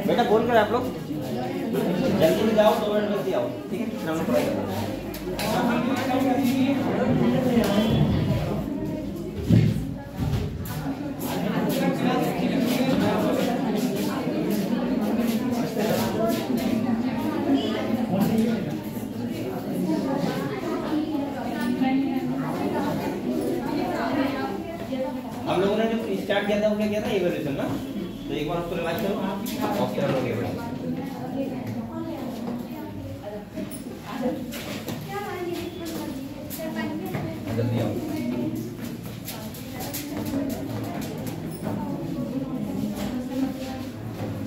बेटा बोल कर आप लोग जल्दी में जाओ, 2 मिनट जल्दी आओ, ठीक है? फिर हम लोग पढ़ाई करेंगे। हम लोगों ने जो स्टार्ट किया था वो क्या किया था, इवोल्यूशन ना, तो एक बार उसको रिवाइज करो और फिर हम लोग जल्दी आओ।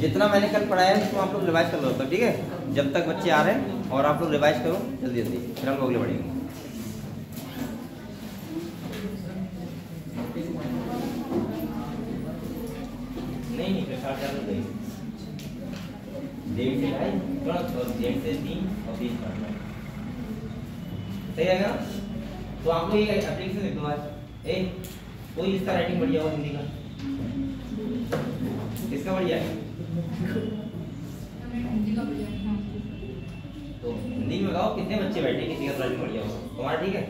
जितना मैंने कल पढ़ाया है उसको आप लोग रिवाइज कर लो तब, ठीक है? जब तक बच्चे आ रहे हैं और आप लोग रिवाइज करो जल्दी जल्दी, फिर हम लोग अगले बढ़ेंगे। नहीं डेढ़ से ढाई और 1.5 से 3 और 3 पढ़ना सही है ना? तो आपको ये एप्लीकेशन लिख दो आज। कोई इसका राइटिंग बढ़िया हो हिंदी का, इसका बढ़िया है तो हिंदी में बताओ कितने बच्चे बैठे, किसी का राइटिंग बढ़िया हो तुम्हारा, ठीक है?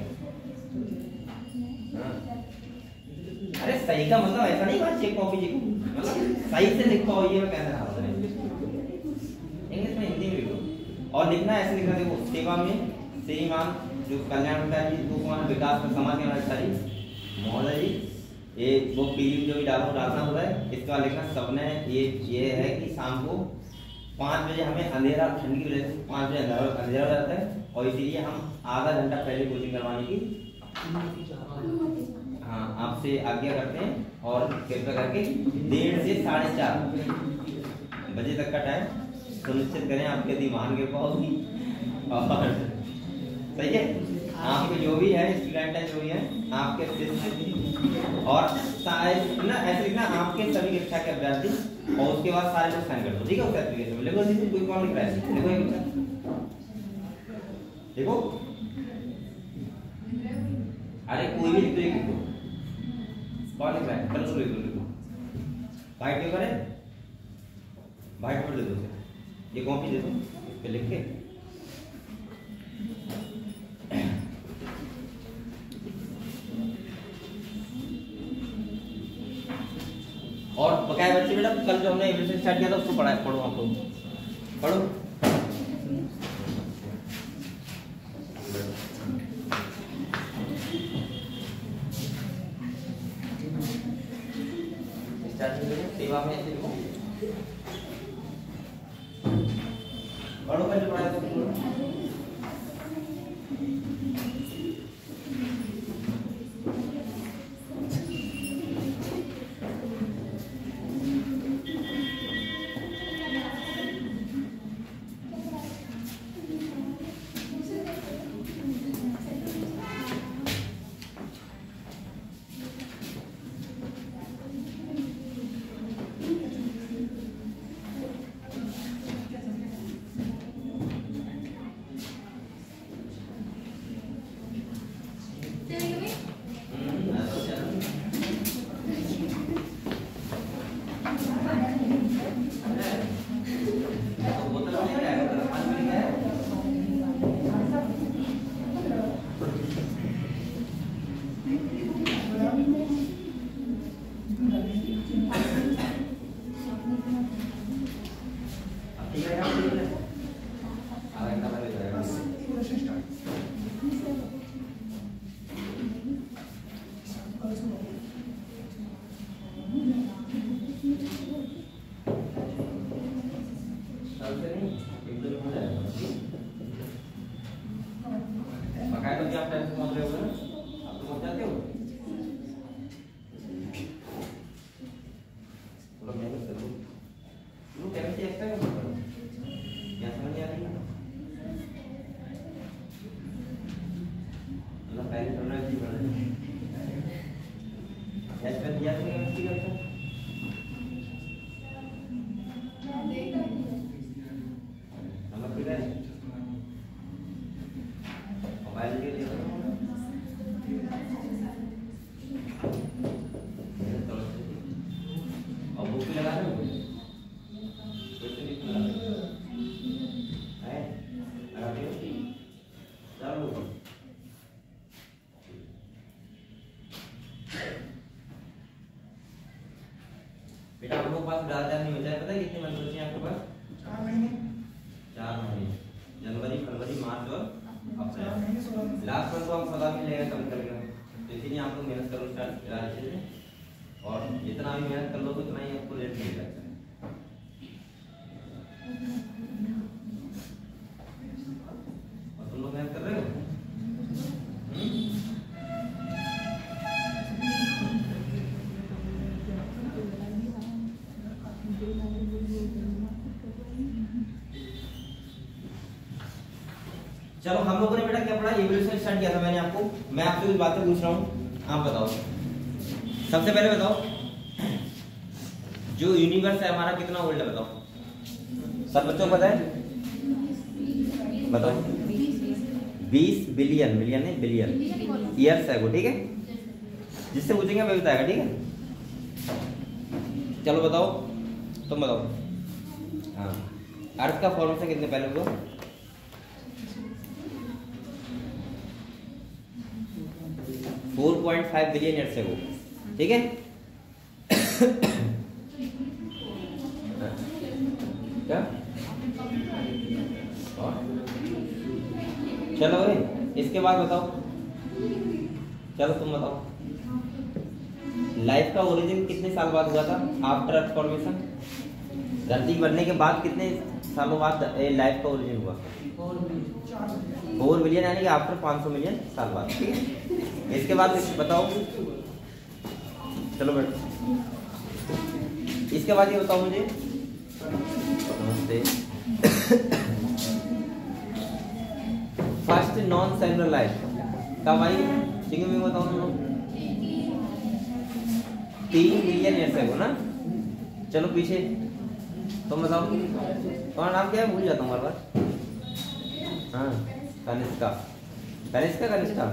अरे सही का मतलब ऐसा नहीं बात चेक कॉपी जी, मतलब सही से लिख पाओ, ये मैं कहना चाहता हूँ। इंग्लिश में हिंदी में लिखो और लिखना ऐसे लिखना, देखो सेवा में श्रीमान जो कल्याणकारी लोकमान विकास में समाज के अधिकारी महोदय जी, ये वो पीली जो भी डालना होता है, इसका लिखना सबने ये है कि शाम को 5 बजे हमें अंधेरा, ठंड की वजह से 5 बजे अंधेरा हो जाता है और इसीलिए हम आधा घंटा पहले कोचिंग करवाने की हाँ आपसे आज्ञा करते हैं और कृपया करके 1:30 से 4:30 बजे तक का टाइम सुनिश्चित करें, आपके दिमाग के होगी और सही है। आपके जो भी है स्टूडेंट है, जो भी है आपके और शायद ना ऐसे लिखना आपके सभी कक्षा के अभ्यर्थी और उसके बाद सारे लोग साइन कर दो, ठीक है? उस एप्लीकेशन में लिखो, जिसमें कोई कौन लिख रहा है, देखो ये देखो, अरे कोई भी लिख दो, लिख दो, कौन लिख रहा है? चलो लिख दो, लिखो व्हाइट पेपर है, व्हाइट पेपर दे दो, ये कॉपी दे दो, इस पे लिख के और बकाया बच्चे बेटा कल जो हमने एवरेज स्टार्ट किया था उसको पढ़ो, आप लोग पढ़ो। सेवा में ऐसे लिखो, पढ़ो कल जो पढ़ाया था। बुक पे लगा दो वैसे लिखना है लगाते हो चलो बेटा हम लोग पास ज़्यादा नहीं बचा है, पता है कितने मंथ बचे हैं आपके पास? 4 महीने जनवरी फरवरी मार्च और अप्रैल। लास्ट मंथ तो हम 16 में लेगा कम कर गया, तो इसीलिए आप लोग मेहनत करो स्टार्ट अच्छे से, और जितना भी मेहनत कर लो तो उतना ही आपको रेट मिलेगा। और तुम लोग मेहनत कर रहे हो? चलो हम लोगों ने बेटा क्या पढ़ा, इवोल्यूशन स्टार्ट किया था मैंने आपको। मैं आपसे कुछ बातें पूछ रहा हूँ, आप बताओ। सबसे पहले बताओ जो यूनिवर्स है हमारा कितना ओल्ड है, बताओ सब बच्चों को पता है? बताओ 20 बिलियन, मिलियन नहीं बिलियन ईयर्स है वो, ठीक है? जिससे पूछेंगे वही बताएगा, ठीक है? चलो बताओ, तुम बताओ। हाँ, अर्थ का फॉर्मेशन कितने पहले हुआ? 4.5 बिलियन ईयर्स है वो, ठीक है? क्या? चलो इसके बाद बताओ, चलो तुम बताओ लाइफ का ओरिजिन कितने साल बाद हुआ था आफ्टर अर्थ फॉर्मेशन? धरती बनने के बाद कितने सालों बाद लाइफ का ओरिजिन हुआ? 4 बिलियन, यानी कि आफ्टर 500 मिलियन साल बाद, ठीक है? इसके बाद बताओ, चलो बैठो, इसके बाद ये बताओ मुझे, नमस्ते, फर्स्ट नॉन सेलुलर लाइफ कब आई? ठीक है, मैं बताऊं तुम लोग 3 बिलियन ईयर्स है वो ना। चलो पीछे तुम बताओ, तुम्हारा नाम क्या है? भूल जाता हूँ हर बार। हाँ, कनिष्का, कनिष्का, कनिष्ठा,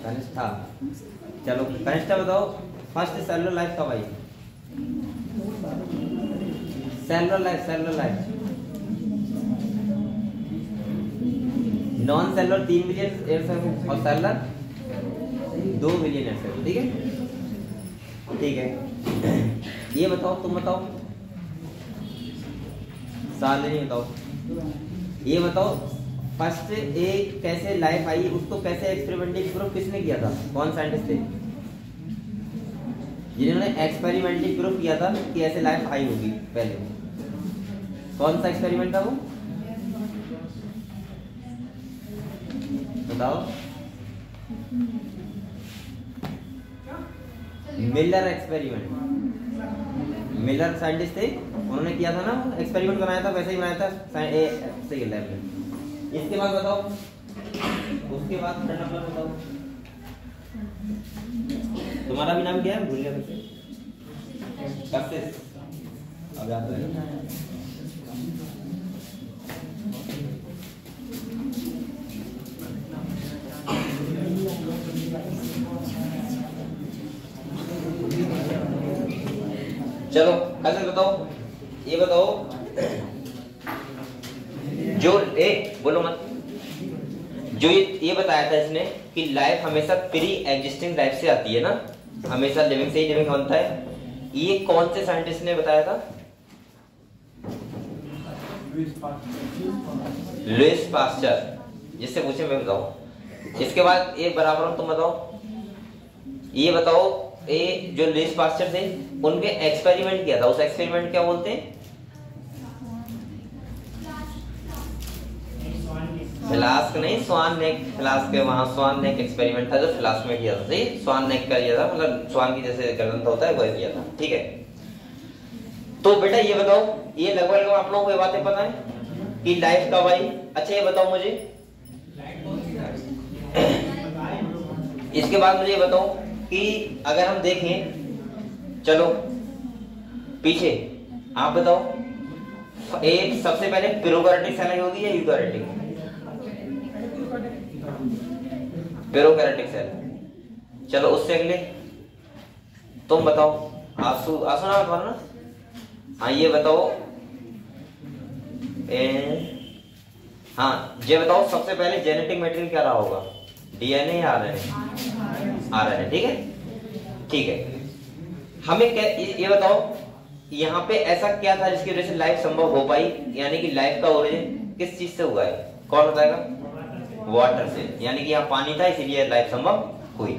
कनिष्ठा। चलो कनिष्ठा बताओ फर्स्ट सेलुलर लाइफ कब आई? Cellular life, cellular life. Non cellular 3 billion years है और सेलुलर 2 बिलियन ईयर्स है, ठीक है? ठीक है, ये बताओ, तुम बताओ, साल नहीं बताओ, ये बताओ फर्स्ट एक कैसे लाइफ आई, उसको कैसे एक्सपेरिमेंटली प्रूफ किसने किया था? कौन साइंटिस्ट थे जिन्होंने एक्सपेरिमेंटली प्रूफ किया था कि ऐसे लाइफ आई होगी पहले? कौन सा एक्सपेरिमेंट था वो, बताओ? मिलर एक्सपेरिमेंट, मिलर साइंटिस्ट थे, उन्होंने किया था ना एक्सपेरिमेंट, बनाया था, वैसे ही बनाया था सही लैब में। इसके बाद बताओ, उसके बाद थर्ड नंबर बताओ, तुम्हारा भी नाम क्या है? भूल गया वैसे, कशिश, अब याद रहेगा। चलो कैसे बताओ, ये बताओ जो बोलो मत, जो ये बताया था इसने कि लाइफ हमेशा प्री एग्जिस्टिंग लाइफ से आती है ना, हमेशा लिविंग से ही लिविंग बनता है, ये कौन से साइंटिस्ट ने बताया था? Lewis pasture. जिससे पूछे मैं बताऊं। इसके बाद एक बराबर तुम बताओ, ये बताओ, ये जो लुईस पास्चर थे उनके एक्सपेरिमेंट किया था, उस एक्सपेरिमेंट क्या बोलते हैं? फ्लास्क नहीं, स्वान नेक, फ्लास्क के वहां स्वान नेक एक्सपेरिमेंट था जो फ्लास्क में किया था, सही? स्वान नेक का किया था, मतलब स्वान की जैसे गर्दन होता है वही किया था, ठीक है? तो बेटा ये बताओ, ये लगभग आप लोगों को ये बातें पता है कि लाइफ कब आई? अच्छा ये बताओ मुझे, इसके बाद मुझे ये बताओ कि अगर हम देखें, चलो पीछे आप बताओ, एक सबसे पहले प्रोकैरियोटिक सेल होगी या यूकैरियोटिक? Prokaryotic cell. चलो उससे अगले तुम बताओ, आंसू, आंसू नाम बताओ ना, हाँ ये बताओ, हाँ ये बताओ सबसे पहले जेनेटिक मटेरियल क्या रहा होगा, डीएनए या आरएनए? आरएनए, ठीक है ठीक है। हमें ये बताओ यहाँ पे ऐसा क्या था जिसकी वजह से लाइफ संभव हो पाई, यानी कि लाइफ का ओरिजिन किस चीज से हुआ है, कौन बताएगा? वाटर से, यानी कि यहाँ पानी था इसीलिए लाइफ संभव हुई।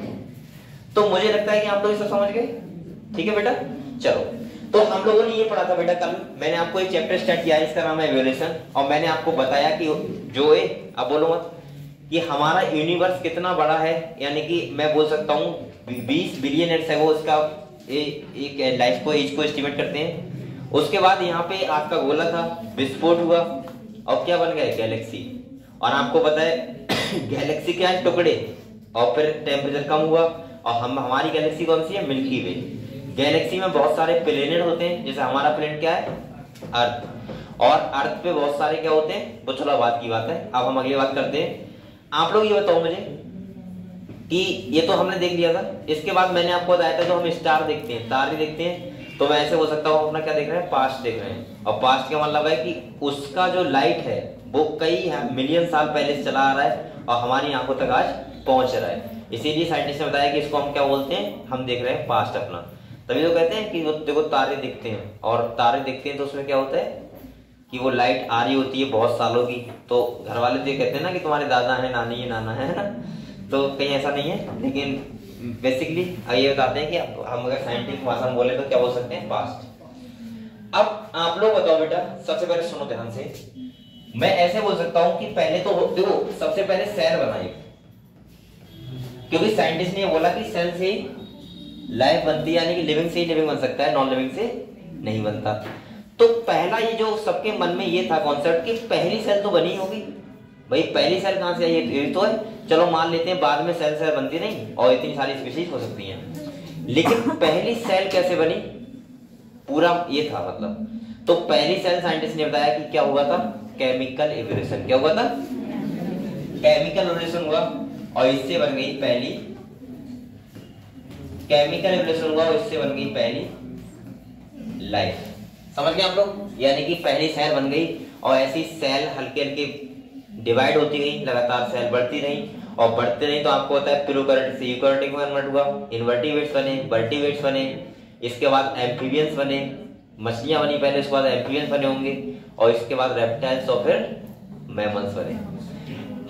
तो मुझे लगता है कि आप लोग इसे समझ गए, ठीक है बेटा। चलो, तो हम लोगों ने ये पढ़ा था बेटा, कल मैंने आपको एक चैप्टर स्टार्ट किया है, इसका नाम है एवोल्यूशन, और मैंने आपको बताया कि जो है, अब बोलो मत, कि हमारा यूनिवर्स कितना बड़ा है, यानी कि मैं बोल सकता हूँ 20 बिलियन ईयर्स है वो, उसका एक लाइफ को, एज को एस्टिमेट करते हैं। उसके बाद यहाँ पे आपका गोला था, विस्फोट हुआ और क्या बन गया, गैलेक्सी। और आपको पता है गैलेक्सी क्या है, टुकड़े, और फिर टेम्परेचर कम हुआ, और हमारी गैलेक्सी कौन सी है, मिल्की वे। गैलेक्सी में बहुत सारे प्लेनेट होते हैं, जैसे हमारा प्लेनेट क्या है, अर्थ, और अर्थ पे बहुत सारे क्या होते हैं, वो चलो बात की बात है, अब हम अगली बात करते हैं। आप लोग ये बताओ मुझे कि ये तो हमने देख लिया था, इसके बाद मैंने आपको बताया था जो हम स्टार देखते हैं, तारे देखते हैं, तो मैं ऐसे हो सकता हूँ अपना क्या देख रहे हैं, पास्ट देख रहे हैं। और पास्ट का मतलब है कि उसका जो लाइट है वो कई मिलियन साल पहले से चला आ रहा है और हमारी आंखों तक आज पहुंच रहा है। इसीलिए साइंटिस्ट ने बताया कि इसको हम क्या बोलते हैं, हम देख रहे हैं पास्ट अपना। तभी तो कहते हैं कि वो देखो तारे दिखते हैं, और तारे दिखते हैं तो उसमें क्या होता है कि वो लाइट आ रही होती है बहुत सालों की। तो घर वाले तो ये कहते हैं ना कि तुम्हारे दादा है, नानी है, नाना है ना, तो कहीं ऐसा नहीं है, लेकिन बेसिकली ये बताते हैं कि हम अगर साइंटिफिक भाषा में बोले तो क्या बोल सकते हैं, पास्ट। अब आप लोग बताओ बेटा, सबसे पहले सुनो ध्यान से, मैं ऐसे बोल सकता हूं कि पहले तो देखो सबसे पहले सेल बनाइए, क्योंकि साइंटिस्ट ने बोला कि सेल से लाइफ बनती है, यानी कि लिविंग से ही लिविंग बन सकता है, नॉन लिविंग से नहीं बनता। तो पहला ये जो सबके मन में ये था कॉन्सेप्ट कि पहली सेल तो बनी होगी, भाई पहली सेल कहां से आई, ये तो है, चलो मान लेते हैं बाद में सेल बनती नहीं और इतनी सारी स्पीशीज हो सकती हैं, लेकिन पहली सेल कैसे बनी, पूरा ये था मतलब। तो पहली सेल साइंटिस्ट ने बताया कि क्या हुआ था, केमिकल एवोल्यूशन। क्या हुआ था, केमिकल एवोल्यूशन हुआ, और इससे बन गई पहली, केमिकल एवोल्यूशन हुआ और इससे बन गई पहली लाइफ। समझ गए आप लोग, यानी कि पहली सेल बन गई और ऐसी सेल हल्के हल्के डिवाइड होती गई, लगातार सेल बढ़ती रही और बढ़ते रही, तो आपको होता है प्रोकैरियोट से यूकैरियोटिक में कन्वर्ट हुआ, इनवर्टिब्रेट्स बने, वर्टिब्रेट्स बने, इसके बाद एम्फीबियंस बने, मछलियां बनी पहले, उसके बाद एम्फीबियंस बने होंगे, और इसके बाद रेप्टाइल्स और फिर मैमल्स बने।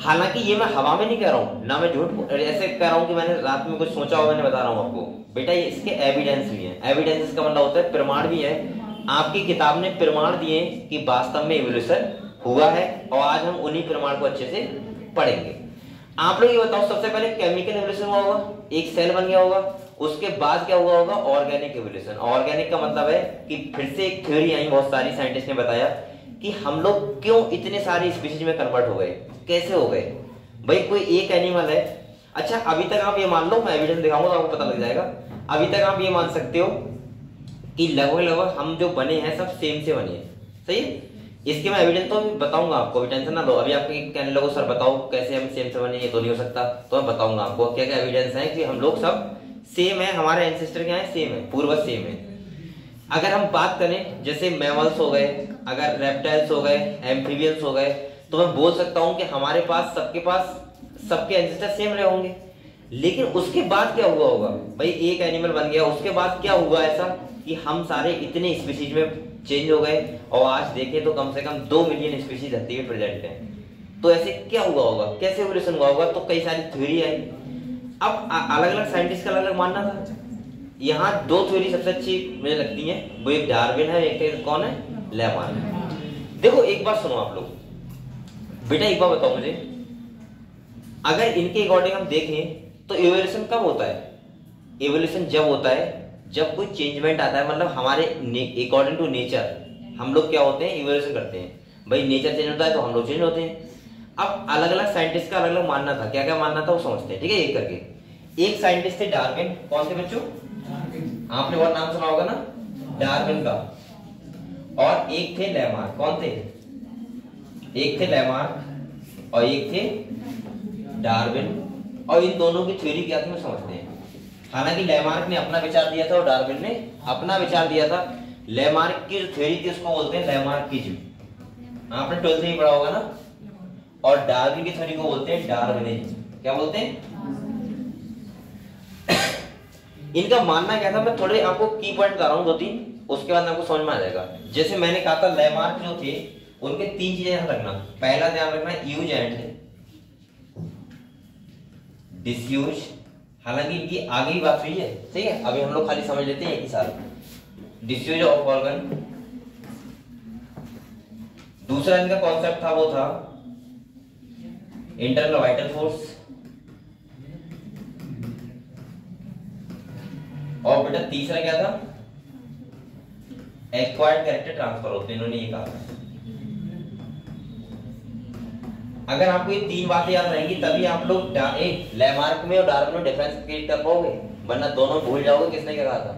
हालांकि ये मैं हवा में नहीं कह रहा हूं, ना मैं झूठ ऐसे कह रहा हूं कि मैंने रात में कुछ सोचा हो, मैंने बता रहा हूं आपको बेटा, ये इसके एविडेंस भी है। एविडेंस का मतलब होता है प्रमाण भी है, आपकी किताब ने प्रमाण दिए कि वास्तव में एवोल्यूशन हुआ है, और आज हम उन्हीं प्रमाण को अच्छे से पढ़ेंगे। आप लोग ये बताओ, सबसे पहले केमिकल एवोल्यूशन हुआ होगा, एक सेल बन गया होगा, उसके बाद क्या हुआ होगा, ऑर्गेनिक एवोल्यूशन। ऑर्गेनिक का मतलब है कि फिर से एक थ्योरी आई, बहुत सारी साइंटिस्ट ने बताया कि हम लोग क्यों इतने सारे स्पीशीज में कन्वर्ट हो गए, कैसे हो गए। भाई कोई एक एनिमल है, अच्छा अभी तक आप ये मान लो, मैं एविडेंस दिखाऊंगा तो आपको पता लग जाएगा, अभी तक आप ये मान सकते हो कि लगभग हम जो बने हैं सब सेम से बने हैं, सही है। इसके मैं एविडेंस तो बताऊंगा आपको, टेंशन ना लो। अभी आप कहने लगो सर बताओ कैसे हम सेम से बने, ये तो नहीं हो सकता, तो मैं बताऊंगा आपको क्या क्या एविडेंस है कि हम लोग सब सेम है, हमारे एंसेस्टर क्या है, सेम है, पूर्वज सेम है। अगर हम बात करें जैसे मैमल्स हो गए, अगर रेप्टाइल्स हो गए, एम्फीबियंस हो गए, तो मैं बोल सकता हूं कि हमारे पास सबके एंसेस्टर सेम रहे होंगे। लेकिन उसके बाद क्या हुआ होगा, भाई एक एनिमल बन गया, उसके बाद क्या हुआ ऐसा कि हम सारे इतने स्पीशीज में चेंज हो गए, और आज देखें तो कम से कम 2 मिलियन स्पीशीज धरती पे प्रेजेंट है। तो ऐसे क्या हुआ होगा, कैसे एवोल्यूशन हुआ होगा, तो कई सारी थ्योरी आई। अब अलग अलग साइंटिस्ट का अलग अलग मानना था। यहाँ 2 थ्योरी सबसे अच्छी मुझे लगती है, वो एक डार्विन है, एक कौन है, लेमार्क। देखो एक बात सुनो आप लोग बेटा, एक बात बताओ मुझे, अगर इनके अकॉर्डिंग हम देखें तो एवोल्यूशन कब होता है, एवोल्यूशन जब होता है जब कोई चेंजमेंट आता है, मतलब हमारे अकॉर्डिंग टू नेचर हम लोग क्या होते हैं, इवोल्यूशन करते हैं। भाई नेचर चेंज होता है तो हम लोग चेंज होते हैं। अब अलग अलग साइंटिस्ट का अलग अलग मानना था, क्या क्या मानना था वो समझते हैं, ठीक है, एक करके। एक साइंटिस्ट थे डार्विन, कौन थे बच्चों, आपने बहुत नाम सुना होगा ना डार्विन का, और एक थे लेमार्क। कौन थे, एक थे लेमार्क और एक थे डार्विन, और इन दोनों की थ्योरी क्या थी वो समझते हैं। हालांकि लेमार्क ने अपना विचार दिया था और डार्विन ने अपना विचार दिया था, लैमार्क की जो थ्योरी थी उसको बोलते हैं लैमार्किज्म, आपने 12th में पढ़ा होगा ना। और डार्विन की थ्योरी को बोलते हैं डार्विनिज्म। क्या बोलते हैं? इनका मानना क्या था, मैं थोड़े आपको की पॉइंट बता रहा हूं 2-3, उसके बाद आपको समझ में आ जाएगा। जैसे मैंने कहा था लैमार्क जो थे उनके 3 चीजें ध्यान रखना। पहला ध्यान रखना यूज एंड डिसयूज, हालांकि इनकी आगे ही बात हुई है, ठीक है, अभी हम लोग खाली समझ लेते हैं एक ही साथ। Disuse of organ. दूसरा इनका कॉन्सेप्ट था वो था इंटरनल वाइटल फोर्स। और बेटा तीसरा क्या था? एक्वायर्ड कैरेक्टर ट्रांसफर होते, इन्होंने ये कहा। अगर आपको ये 3 बातें याद रहेंगी तभी आप लोग लैमार्क में और डार्विन में डिफरेंस क्रिएट कर पाओगे, वरना दोनों भूल जाओगे किसने क्या कहा था।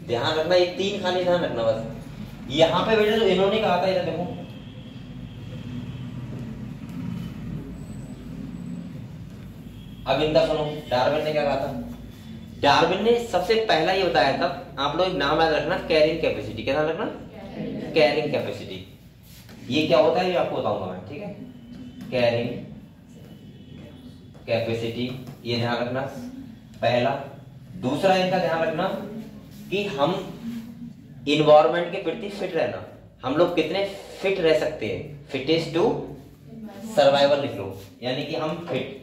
ध्यान रखना, ये 3 खाली ध्यान रखना बस। यहां पे बेटा जो इन्होंने कहा था, इधर देखो, अब इनका सुनो, डार्विन ने क्या कहा था। डार्विन ने सबसे पहला ये बताया था, आप लोग एक नाम याद रखना, कैरिंग कैपेसिटी। क्या नाम रखना? Carrying capacity. ये क्या होता है ये आपको बताऊंगा मैं, ठीक है। कैरिंग कैपेसिटी, ये ध्यान रखना पहला। दूसरा इनका ध्यान रखना कि हम इन्वायरमेंट के प्रति फिट रहना, हम लोग कितने फिट रह सकते हैं। फिटेस्ट टू सर्वाइवल लिख लो, यानी कि हम फिट,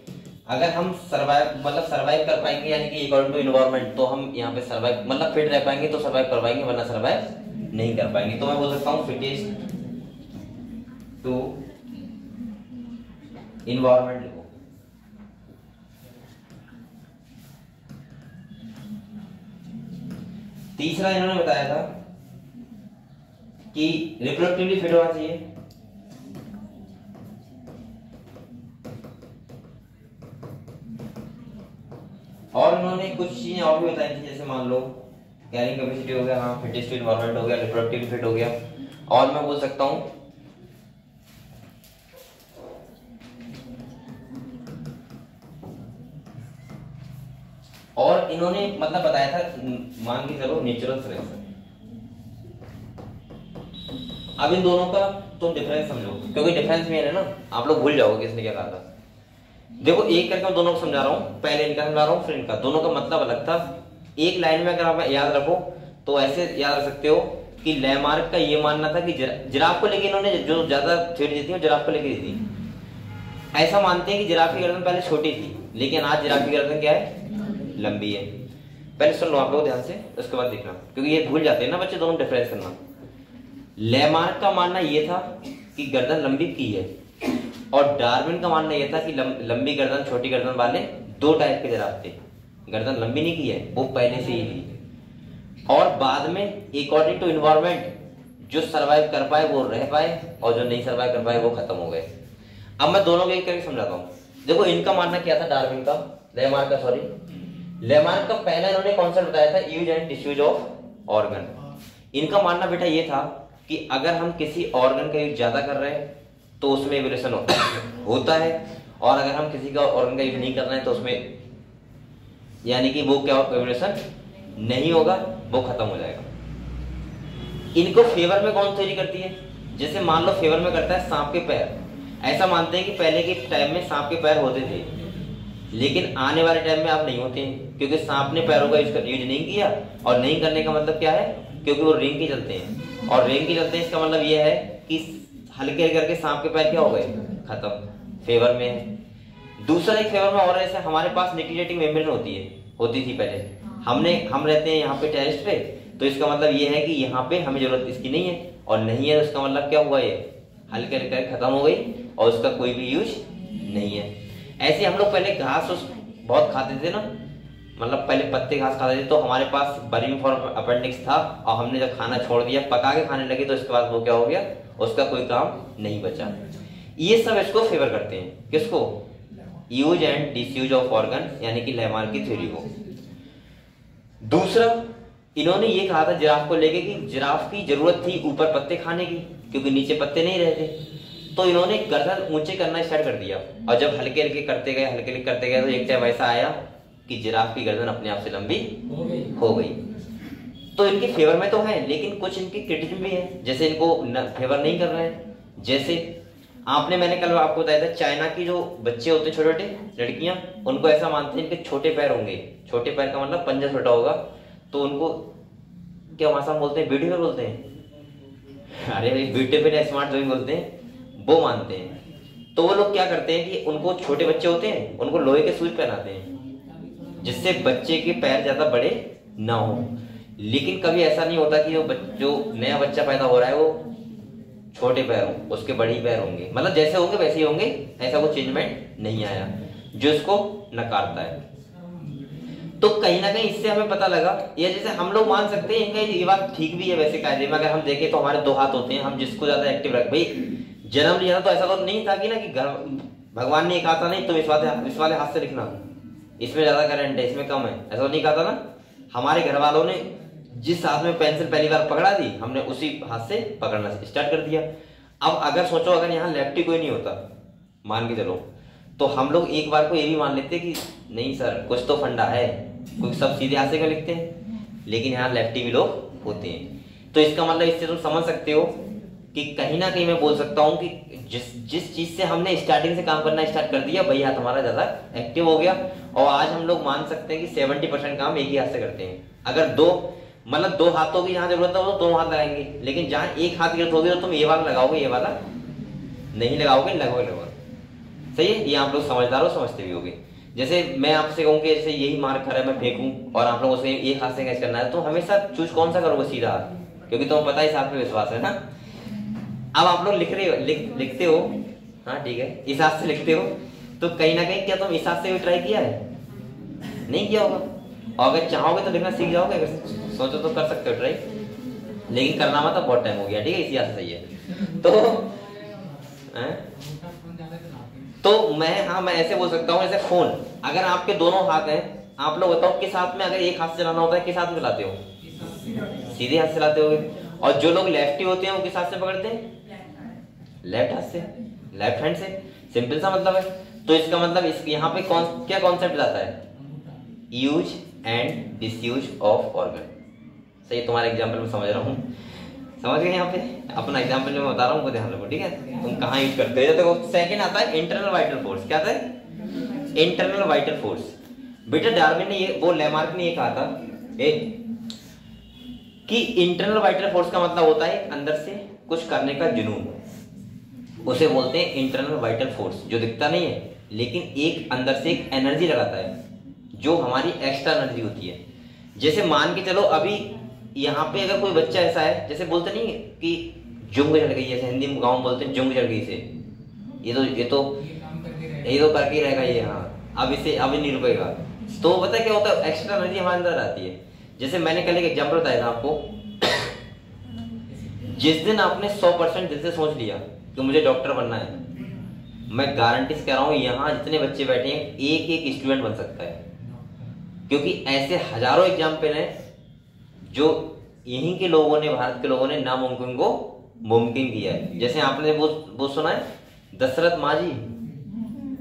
अगर हम सर्वाइव कर पाएंगे, यानी कि अकॉर्डिंग टू इन्वायरमेंट, तो हम यहाँ पे सर्वाइव मतलब फिट रह पाएंगे तो सर्वाइव कर पाएंगे, वरना सर्वाइव नहीं कर पाएंगे। तो मैं बोल सकता हूँ फिटेस्ट टू इन्वायरमेंट लिखो। तीसरा इन्होंने बताया था कि रिप्रोडक्टिवली फिट होना चाहिए। और उन्होंने कुछ चीजें और भी बताई थी, जैसे मान लो कैरिंग कैपेसिटी हो गया, हाँ, फिटेस्ट टू इन्वायरमेंट हो गया, रिप्रोडक्टिवली फिट हो गया। और मैं बोल सकता हूं और इन्होंने मतलब बताया था, मान के चलो नेचुरल सिलेक्शन। अब इन दोनों का तुम डिफरेंस समझो, क्योंकि डिफरेंस में है ना, आप लोग भूल जाओगे किसने क्या कहा था। देखो एक करके मैं दोनों को समझा रहा हूँ, पहले इनका समझा रहा हूँ फिर इनका। दोनों का मतलब अलग था। एक लाइन में अगर आप याद रखो तो ऐसे याद रख सकते हो कि लैमार्क का ये मानना था कि जिराफ को लेके इन्होंने जो ज्यादा थ्योरी दी थी वो जिराफ को लेके दी थी। ऐसा मानते हैं कि जिराफ की गर्दन पहले छोटी थी, लेकिन आज जिराफ की गर्दन क्या है? लंबी है। पहले सुन लो आप लोग ध्यान से, उसके बाद देखना, क्योंकि ये भूल जाते हैं ना बच्चे, दोनों डिफरेंस करना। लैमार्क का मानना ये था कि गर्दन लंबी की है, और डार्विन का मानना यह था कि लंबी गर्दन छोटी गर्दन वाले 2 टाइप के जिराफ थे। गर्दन लंबी नहीं की है, वो पहले से ही थी। और बाद में अकॉर्डिंग टू इन्वायरमेंट जो सरवाइव कर पाए वो रह पाए, और जो नहीं सरवाइव कर पाए वो खत्म हो गए। अब मैं दोनों को एक करके समझाता हूँ। देखो इनका मानना क्या था, डार्विन का, लैमार्क का, सॉरी, लैमार्क का पहला इन्होंने कॉन्सेप्ट बताया था use and disuse of organ. इनका मानना बेटा ये था कि अगर हम किसी ऑर्गन का यूज ज्यादा कर रहे हैं तो उसमें एवोल्यूशन होता है, और अगर हम किसी का ऑर्गन का यूज नहीं कर रहे हैं तो उसमें यानी कि वो क्या एवोल्यूशन नहीं होगा, वो खत्म हो जाएगा। इनको फेवर में कौन थ्योरी करती है? जैसे मान लो फेवर में करता है सांप के पैर। ऐसा मानते हैं कि पहले के टाइम में सांप के पैर होते थे, लेकिन आने वाले टाइम में आप नहीं होते हैं, क्योंकि सांप ने पैरों का यूज नहीं किया। और नहीं करने का मतलब क्या है? क्योंकि वो रिंग के चलते हैं, और रिंग के चलते हैं इसका मतलब ये है कि हल्के करके सांप के पैर क्या हो गए? खत्म, फेवर में है। दूसरा एक फेवर में और ऐसे हमारे पास निक्लेटिंग मेम्ब्रेन होती थी पहले। हम रहते हैं यहाँ पे टेरेस पे, तो इसका मतलब ये है कि यहाँ पे हमें जरूरत इसकी नहीं है, और नहीं है तो इसका मतलब क्या हुआ? ये हल्के हल्के खत्म हो गई और उसका कोई भी यूज नहीं है। ऐसे हम लोग पहले घास बहुत खाते थे ना, मतलब पहले पत्ते घास खाते थे, तो हमारे पास वर्मीफॉर्म अपेंडिक्स था, और हमने जब खाना छोड़ दिया, पका के खाने लगे, तो इसके बाद वो क्या हो गया? उसका कोई काम नहीं बचा। ये सब इसको फेवर करते हैं, किसको? Use and disuse of organ, यानी कि लैमार्क की थ्योरी को। दूसरा इन्होंने ये कहा था जिराफ को लेके कि जिराफ की जरूरत थी ऊपर पत्ते खाने की, क्योंकि नीचे पत्ते नहीं रहते, तो इन्होंने गर्दन ऊंचे करना स्टार्ट कर दिया। और जब हल्के हल्के करते गए तो एक टाइम ऐसा आया कि जिराफ की गर्दन अपने आप से लंबी हो गई। तो इनके फेवर में तो है, लेकिन कुछ इनके क्रिटिसिज्म भी है, जैसे इनको फेवर नहीं कर रहे हैं। जैसे मैंने कल आपको बताया था, चाइना की जो बच्चे होते हैं छोटे छोटे लड़कियां, उनको ऐसा मानते हैं इनके छोटे पैर होंगे। छोटे पैर का मतलब पंजा छोटा होगा, तो उनको क्या भाषा में बोलते हैं, ब्यूटीफुल बोलते हैं। अरे भाई ब्यूटीफुल स्मार्ट जो भी बोलते हैं वो मानते हैं। तो वो लोग क्या करते हैं कि उनको छोटे बच्चे होते हैं उनको लोहे के शूज पहनाते हैं, जिससे बच्चे के पैर ज्यादा बड़े ना हो। लेकिन कभी ऐसा नहीं होता कि जो नया बच्चा पैदा हो रहा है वो छोटे पैर हो, उसके बड़े ही पैर होंगे, मतलब जैसे होंगे वैसे ही होंगे, ऐसा कोई चेंजमेंट नहीं आया जो इसको नकारता है। तो कहीं ना कहीं इससे हमें पता लगा, ये जैसे हम लोग मान सकते हैं इनका ये बात ठीक भी है। वैसे कायदे में अगर हम देखें तो हमारे 2 हाथ होते हैं, हम जिसको ज्यादा एक्टिव रख, भाई जन्म लिया था तो ऐसा तो नहीं था कि ना कि भगवान ने कहा था नहीं तुम इस वाले हाथ से लिखना, इसमें ज्यादा करंट है इसमें कम है, ऐसा तो नहीं कहा था ना। हमारे घर वालों ने जिस हाथ में पेंसिल पहली बार पकड़ा दी, हमने उसी हाथ से पकड़ना स्टार्ट कर दिया। अब अगर सोचो अगर यहाँ लेफ्टी कोई नहीं होता, मान के चलो, तो हम लोग एक बार को ये भी मान लेते कि नहीं सर कुछ तो फंडा है, क्योंकि सब सीधे हाथ से कर लिखते हैं, लेकिन यहाँ लेफ्टी भी लोग होते हैं। तो इसका मतलब इससे तुम समझ सकते हो कि कहीं ना कहीं मैं बोल सकता हूँ कि जिस चीज से हमने स्टार्टिंग से काम करना स्टार्ट कर दिया वही हाथ हमारा ज्यादा एक्टिव हो गया। और आज हम लोग मान सकते हैं कि 70% काम एक ही हाथ से करते हैं। अगर दो हाथों की जहां जरूरत है वो 2 हाथ लगाएंगे, लेकिन जहां एक हाथ की जरूरत होगी तो तुम ये वाला लगाओगे, ये वाला नहीं लगाओगे, लगोगे। सही है, ये आप लोग समझदार हो, समझते भी होगे। जैसे मैं आपसे कहूँ कि जैसे यही मार्क खड़ा है मैं फेंकूं और आप लोगों से एक हाथ से कैच करना है, तो हमेशा चूज कौन सा करोगे, सीधा हाथ, क्योंकि तुम्हें पता है इस हाथ पे विश्वास है ना। अब आप लोग लिखते हो, हाँ ठीक है, इस हाथ से लिखते हो, तो कहीं ना कहीं क्या तुम इस हाथ से भी ट्राई किया है? नहीं किया होगा। और अगर चाहोगे तो लिखना सीख जाओगे, अगर सोचो तो कर सकते हो ट्राई, लेकिन करना मत, बहुत टाइम हो गया, ठीक है, इसी हाथ से सही है। तो मैं ऐसे बोल सकता हूँ, जैसे फोन, अगर आपके दोनों हाथ हैं, आप लोग बताओ किस हाथ में, अगर एक हाथ से चलाना होता है किस हाथ में चलाते हो? सीधे हाथ से चलाते होगे। और जो लोग लेफ्टी होते हैं वो किस हाथ से पकड़ते हैं? लेफ्ट हाथ से, लेफ्ट हैंड से। सिंपल सा मतलब है। तो इसका मतलब इस यहाँ पे क्या कॉन्सेप्ट आता है? Use and disuse of organ. सही, तुम्हारे एग्जाम्पल में समझ रहा हूँ, समझ गए? यहाँ पे अपना एग्जाम्पल में बता रहा हूँ, ध्यान रखो, ठीक है, तुम कहाँ यूज करते हो। देखो सेकंड आता है इंटरनल वाइटल फोर्स। क्या आता है? Internal vital force. बेटा डार्विन ने वो लैमार्क ने ये कहा था कि इंटरनल वाइटल फोर्स का मतलब होता है अंदर से कुछ करने का जुनून, उसे बोलते हैं इंटरनल वाइटल फोर्स, जो दिखता नहीं है लेकिन एक अंदर से एक एनर्जी लगाता है, जो हमारी एक्स्ट्रा एनर्जी होती है। जैसे मान के चलो अभी यहाँ पे अगर कोई बच्चा ऐसा है, जैसे बोलते नहीं कि जुंग चढ़ गई, जैसे हिंदी में गाँव में बोलते हैं जुंग चढ़ गई से, ये तो करके ही रहेगा ये, हाँ अब इसे अभी नहीं रुकेगा। तो पता है क्या होता है? एक्स्ट्रा एनर्जी हमारे अंदर आती है। जैसे मैंने कल एक एग्जाम्पल बताया था आपको, जिस दिन आपने 100% दिल से सोच लिया कि मुझे डॉक्टर बनना है, मैं गारंटी से कह रहा हूं यहाँ जितने बच्चे बैठे हैं एक एक स्टूडेंट बन सकता है, क्योंकि ऐसे हजारों एग्जाम्पल हैं जो यहीं के लोगों ने, भारत के लोगों ने नामुमकिन को मुमकिन किया है। जैसे आपने वो सुना है दशरथ मांझी,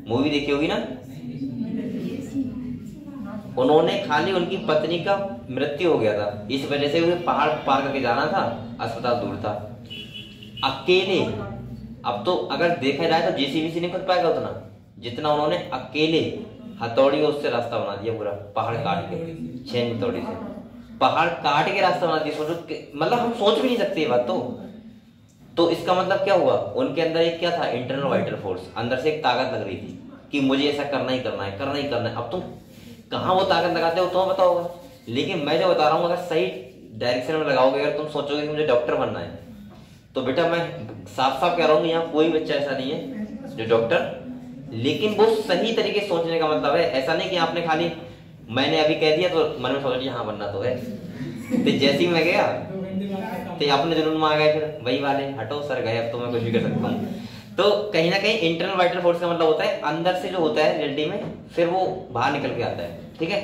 मूवी देखी होगी ना, उन्होंने खाली उनकी पत्नी का मृत्यु हो गया था, इस वजह से उन्हें पहाड़ पार करके जाना था, अस्पताल दूर था, अकेले। अब तो अगर देखा जाए तो जेसीबी नहीं खुद पाएगा उतना, जितना उन्होंने अकेले हथौड़ी उससे रास्ता बना दिया, पूरा पहाड़ काट के, 6 हथौड़ी से पहाड़ काट के रास्ता बना दिया। सोचो, मतलब हम सोच भी नहीं सकते ये बात। तो इसका मतलब क्या हुआ? उनके अंदर एक क्या था? इंटरनल वाइटल फोर्स, अंदर से एक ताकत लग रही थी कि मुझे ऐसा करना ही करना है, करना ही करना है। अब तुम कहाँ वो ताकत लगाते हो तुम्हें पता होगा, लेकिन मैं जो बता रहा हूँ अगर सही डायरेक्शन में लगाओगे, अगर तुम सोचोगे कि मुझे डॉक्टर बनना है, तो बेटा मैं साफ साफ कह रहा हूँ यहाँ कोई बच्चा ऐसा नहीं है जो डॉक्टर, लेकिन वो सही तरीके से सोचने का मतलब है। ऐसा नहीं कि आपने खाली मैंने अभी कह दिया तो मन में सोच लिया हाँ बनना तो है, तो जैसे ही मैं गया तो अपने जुनून में आ गए, फिर वही वाले हटो सर गए, अब तो मैं कुछ भी कर सकता हूँ। तो कहीं ना कहीं इंटरनल वाइटल फोर्स का मतलब होता है अंदर से जो होता है रियलिटी में, फिर वो बाहर निकल के आता है, ठीक है।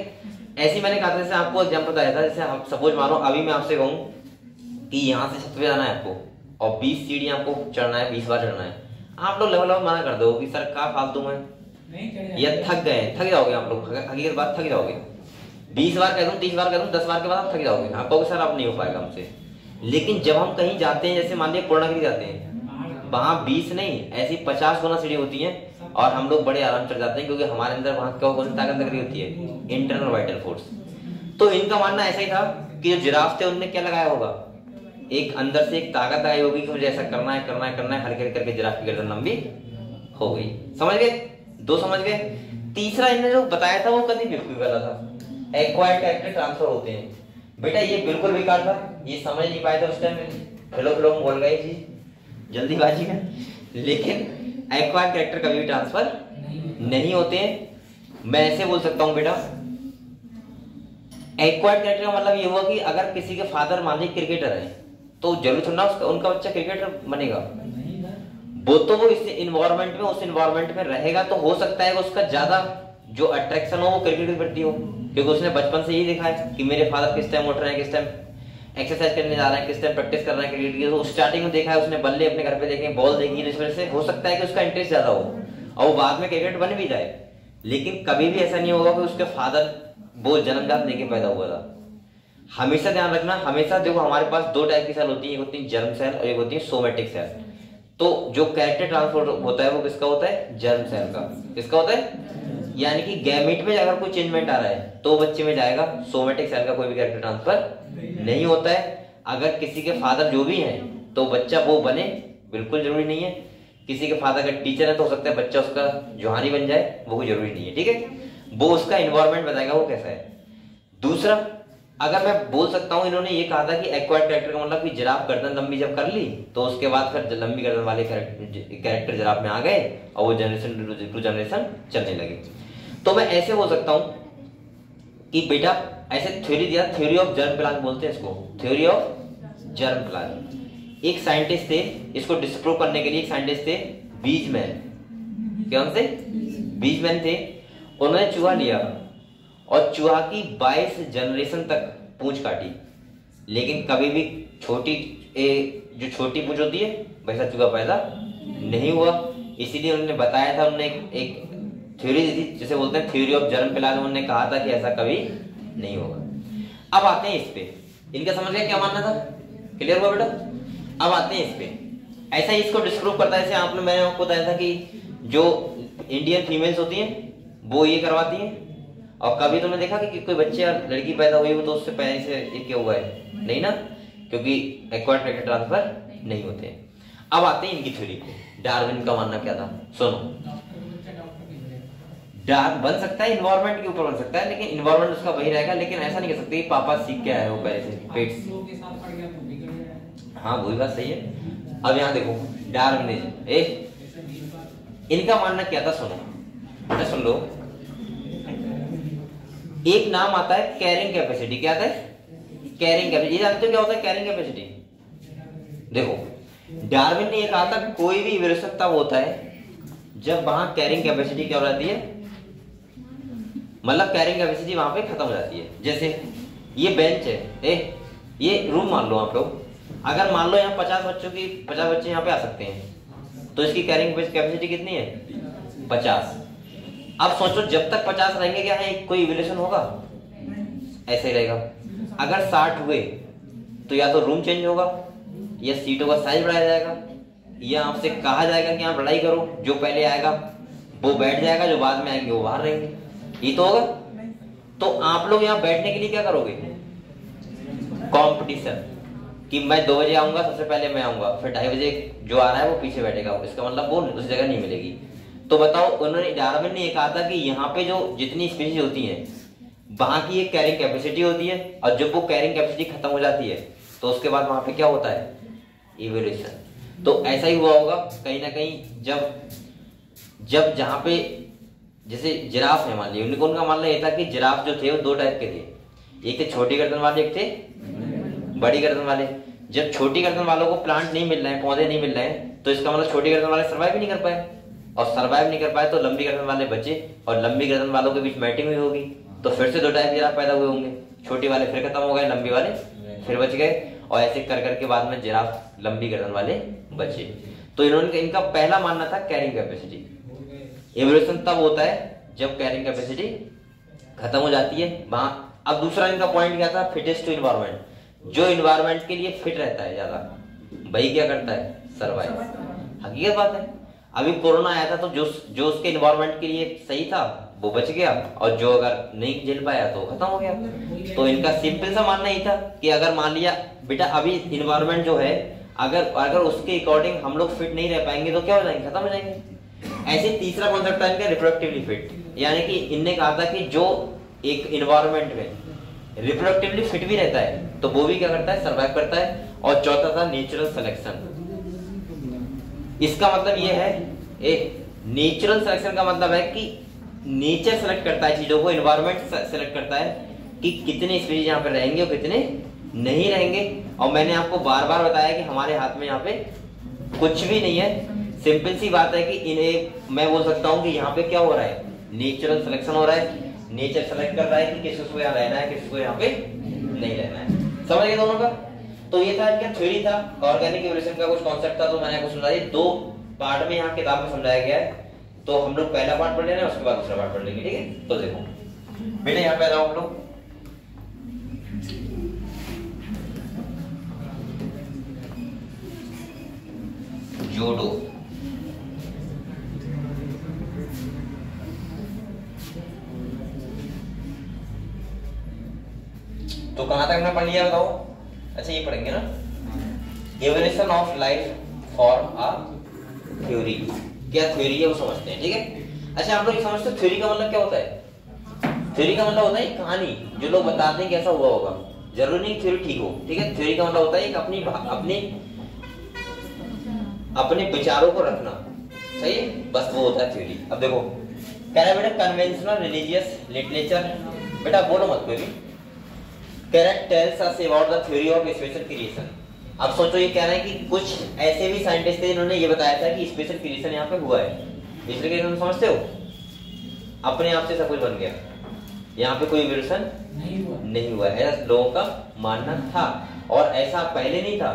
ऐसे मैंने कहा था, जैसे आपको एग्जाम्पल बताया था, जैसे आप सपोज मानो अभी मैं आपसे कहूँ कि यहाँ से छत पे जाना है आपको और 20 सीढ़ी आपको चढ़ना है, 20 बार चढ़ना है, आप लोग लेवल मना कर दो कि सर क्या फालतू में, या थक जाओगे आप लोग, हकीकत बात थक जाओगे। 20 बार कह दूं, 30 बार कह दूं, 10 बार के बाद आप थक जाओगे, आप कहोगे सर अब नहीं हो पाएगा हमसे। लेकिन जब हम कहीं जाते हैं, जैसे मान लिया पूर्णागिरि जाते हैं, वहां 20 नहीं ऐसी 50 गुना सीढ़ी होती है और हम लोग बड़े आराम चढ़ जाते हैं, क्योंकि हमारे अंदर वहां कौन सी ताकत लग रही होती है, इंटरनल वाइटल फोर्स। तो इनका मानना ऐसा ही था कि जो जिराफ थे उनने क्या लगाया होगा, एक अंदर से एक ताकत आई होगी कि मुझे ऐसा करना है करना है करना है, हल्के करके जिराफ की गर्दन लंबी हो गई। समझ गए, 2 समझ गए। तीसरा इन्होंने जो बताया था वो कभी बेवकूफी वाला था, एक्वायर्ड कैरेक्टर ट्रांसफर होते हैं। बेटा ये बिल्कुल बेकार था, ये समझ नहीं पाए थे उस टाइम, फिलो बोल गए जी जल्दीबाजी में। लेकिन एक्वायर्ड कैरेक्टर कभी भी ट्रांसफर नहीं होते हैं। मैं ऐसे बोल सकता हूं बेटा, एक्वायर्ड कैरेक्टर का मतलब ये हुआ कि अगर किसी के फादर मान लीजिए क्रिकेटर है तो जरूर थोड़ा उसका उनका बच्चा क्रिकेटर बनेगा, वो तो वो इस इन्वायरमेंट में, उस इन्वायरमेंट में रहेगा तो हो सकता है उसका ज्यादा जो अट्रैक्शन हो वो क्रिकेट के प्रति हो, क्योंकि उसने बचपन से यही देखा है कि मेरे फादर किस टाइम उठ रहे हैं, किस टाइम एक्सरसाइज करने जा रहे हैं, किस टाइम प्रैक्टिस कर रहे हैं क्रिकेट की। तो स्टार्टिंग में देखा है उसने, बल्ले अपने घर पे देखे, बॉल देखी, इस वजह से हो सकता है कि उसका इंटरेस्ट ज्यादा हो और वो बाद में क्रिकेट बन भी जाए। लेकिन कभी भी ऐसा नहीं होगा कि उसके फादर वो जन्मजात लेके पैदा हुआ था। हमेशा ध्यान रखना, हमेशा देखो हमारे पास 2 टाइप की सेल होती है, एक होती है जर्म सेल और एक होती है सोमेटिक सेल। तो जो कैरेक्टर ट्रांसफर होता है वो किसका होता है, जर्म सेल का। किसका होता है, यानी कि गैमेट में अगर कोई चेंजमेंट आ रहा है तो बच्चे में जाएगा, सोमेटिक सेल का कोई भी कैरेक्टर ट्रांसफर नहीं होता है। अगर किसी के फादर जो भी हैं तो बच्चा वो बने बिल्कुल जरूरी नहीं है। किसी के फादर का टीचर है तो हो सकता है बच्चा उसका जोहानी बन जाए, वो कोई जरूरी नहीं है, ठीक है। वो उसका इन्वायरमेंट बताएगा वो कैसा है। दूसरा, अगर मैं बोल सकता हूं, इन्होंने ये कहा था कि एक्वायर्ड कैरेक्टर का मतलब कि जिराफ गर्दन लंबी जब कर ली तो उसके बाद फिर लंबी गर्दन वाले कैरेक्टर जिराफ में आ गए और वो जनरेशन टू जनरेशन चलने लगे। तो मैं ऐसे बोल सकता हूं कि बेटा ऐसे थ्योरी दिया, थ्योरी ऑफ जर्म प्लान बोलते हैं इसको, थ्योरी ऑफ जर्म प्लान। एक साइंटिस्ट थे, इसको डिस्प्रूव करने के लिए एक साइंटिस्ट थे बीजमैन। कौन से, बीजमैन थे। उन्होंने चूहा लिया और चूहा की 22 जनरेशन तक पूंछ काटी, लेकिन कभी भी जो छोटी पूंछ होती है वैसा चूहा पैदा नहीं हुआ। इसीलिए उन्होंने बताया था, उन्होंने एक थ्योरी दी थी जिसे बोलते हैं थ्योरी ऑफ जर्म प्लान। उन्होंने कहा था कि ऐसा कभी नहीं होगा। अब आते हैं इस पे, इनका समझ गया क्या मानना था, क्लियर हुआ बेटा। अब आते हैं इस पे, ऐसा ही इसको डिस्प्रूव करता है। जैसे मैंने आपको बताया था कि जो इंडियन फीमेल्स होती हैं वो ये करवाती हैं, और कभी तुमने देखा कि कोई बच्चे या लड़की पैदा हुई हो तो उससे पहले से एक क्या हुआ है, नहीं ना, क्योंकि एक्वायर्ड कैरेक्टर ट्रांसफर नहीं होते हैं। अब आते हैं इनकी थ्योरी पे। डार्विन का मानना क्या था, सुनो। डार्क बन सकता है, इन्वायरमेंट के ऊपर बन सकता है, लेकिन इन्वायरमेंट उसका वही रहेगा। लेकिन ऐसा नहीं कह सकते कि पापा सीख के आए हो पहले से पेट से। हाँ वही बात सही है। अब यहाँ देखो डार्विनिज्म, इनका मानना क्या था, सुनो, सुन लो। एक नाम आता है कैरिंग कैपेसिटी। क्या आता है, कैरिंग कैपेसिटी। ये जानते हो क्या होता है कैरिंग कैपेसिटी? देखो डार्विन ने ये कहा था कोई भी विरासत तब होता है जब वहां कैरिंग कैपेसिटी क्या हो जाती है, मतलब कैरिंग कैपेसिटी वहां पे खत्म हो जाती है। जैसे ये बेंच है, ये रूम मान लो आप लोग, अगर मान लो यहाँ 50 बच्चे यहाँ पे आ सकते हैं तो इसकी कैरिंग कैपेसिटी कितनी है, 50। अब सोचो जब तक 50 रहेंगे क्या है कोई इवोल्यूशन होगा, ऐसे ही रहेगा। अगर 60 हुए तो या तो रूम चेंज होगा या सीटों का साइज बढ़ाया जाएगा, या आपसे कहा जाएगा कि आप लड़ाई करो, जो पहले आएगा वो बैठ जाएगा, जो बाद में आएंगे वो बाहर रहेंगे, ये तो होगा। तो आप लोग यहाँ बैठने के लिए क्या करोगे, कंपटीशन, कि मैं 2 बजे आऊंगा, सबसे पहले मैं आऊंगा, फिर 2:30 बजे जो आ रहा है वो पीछे बैठेगा, इसका मतलब वो उस जगह नहीं मिलेगी। तो बताओ, उन्होंने डार्विन ने ये कहा था कि यहाँ पे जो जितनी स्पीशीज होती हैं वहां की एक कैरिंग कैपेसिटी होती है, और जब वो कैरिंग कैपेसिटी खत्म हो जाती है तो उसके बाद वहां पे क्या होता है, इवोल्यूशन। तो ऐसा ही हुआ होगा कहीं ना कहीं, जब जहां पे जैसे जिराफ है मान लीजिए, उनका मानना ये था कि जिराफ जो थे वो 2 टाइप के थे, एक थे छोटी गर्दन वाले, एक थे बड़ी गर्दन वाले। जब छोटी गर्दन वालों को प्लांट नहीं मिल रहे हैं, पौधे नहीं मिल रहे हैं, तो इसका मतलब छोटी गर्दन वाले सर्वाइव भी नहीं कर पाए, और सर्वाइव नहीं कर पाए तो लंबी गर्दन वाले बचे, और लंबी गर्दन वालों के बीच मैटिंग हुई होगी, तो फिर से 2 टाइप जिराफ पैदा हुए होंगे, छोटी वाले फिर खत्म हो गए, लंबी वाले फिर बच गए, और ऐसे कर करके बाद में जिराफ लंबी गर्दन वाले बचे। तो इनका पहला मानना था कैरिंग कैपेसिटी। इवोल्यूशन तब होता है जब कैरिंग कैपेसिटी खत्म हो जाती है, वहां अब दूसरा इनका पॉइंट क्या था, फिटेस्ट टू इन्वायरमेंट, जो इन्वायरमेंट के लिए फिट रहता है ज्यादा वही क्या करता है, सर्वाइव। हकीकत बात है। अभी कोरोना आया था तो जो उसके इन्वायरमेंट के लिए सही था वो बच गया, और जो अगर नहीं झेल पाया तो खत्म हो गया। तो इनका सिंपल सा मानना ही था कि अगर मान लिया बेटा अभी इन्वायरमेंट जो है अगर उसके अकॉर्डिंग हम लोग फिट नहीं रह पाएंगे तो क्या हो जाएंगे, खत्म हो जाएंगे। ऐसे तीसरा कॉन्सेप्ट था इनका रिप्रोडक्टिवली फिट, यानी कि इनने कहा था कि जो एक इन्वायरमेंट में रिप्रोडक्टिवली फिट भी रहता है तो वो भी क्या करता है, सर्वाइव करता है। और चौथा था नेचुरल सिलेक्शन। इसका मतलब ये है, नेचुरल सिलेक्शन का मतलब है कि नेचर सेलेक्ट करता है चीजों को, इन्वायरमेंट सेलेक्ट करता है कि कितने स्पीशीज यहाँ पे रहेंगे और कितने नहीं रहेंगे। और मैंने आपको बार बार बताया कि हमारे हाथ में यहाँ पे कुछ भी नहीं है। सिंपल सी बात है कि इन्हें मैं बोल सकता हूँ कि यहाँ पे क्या हो रहा है, नेचुरल सिलेक्शन हो रहा है। नेचर सेलेक्ट कर रहा है कि किसको यहाँ रहना है, किसको यहाँ पे नहीं रहना है। समझ गए दोनों का? तो ये था इनका थ्योरी था, ऑर्गेनिक इवोल्यूशन का कुछ कॉन्सेप्ट था। तो मैंने आपको समझाया, दो पार्ट में यहाँ किताब में समझाया गया है। तो हम लोग पहला पार्ट पढ़ लेना है, उसके बाद दूसरा पार्ट पढ़ लेंगे, ठीक है? तो देखो बेटे यहाँ पे आ जाओ हम लोग। जूडो, तो कहां तक हमने पढ़ लिया बताओ? अच्छा ये पढ़ेंगे ना, evolution of life form a theory. क्या थ्योरी है वो समझते हैं, ठीक है? अच्छा आप लोग समझते हो थ्योरी का मतलब क्या होता है? थ्योरी का मतलब होता है कहानी जो लोग बताते हैं कैसा हुआ होगा। जरूरी नहीं थ्योरी ठीक हो, ठीक है? थ्योरी का मतलब होता है अपने विचारों को रखना, सही है? बस वो होता है थ्योरी। अब देखो कह रहा है बेटा कन्वेंशनल रिलीजियस लिटरेचर, बेटा बोलो मत कोई भी। Correct tells us about the theory of special creation. अब सोचो ये कह रहे हैं कि कुछ ऐसे भी साइंटिस्ट थे जिन्होंने ये बताया था कि स्पेशल क्रिएशन यहाँ पे हुआ है। स्पेशल क्रिएशन समझते हो? अपने आप से सब कुछ बन गया, यहाँ पे कोई इवोल्यूशन नहीं हुआ है, ऐसा लोगों का मानना था। और ऐसा पहले नहीं था।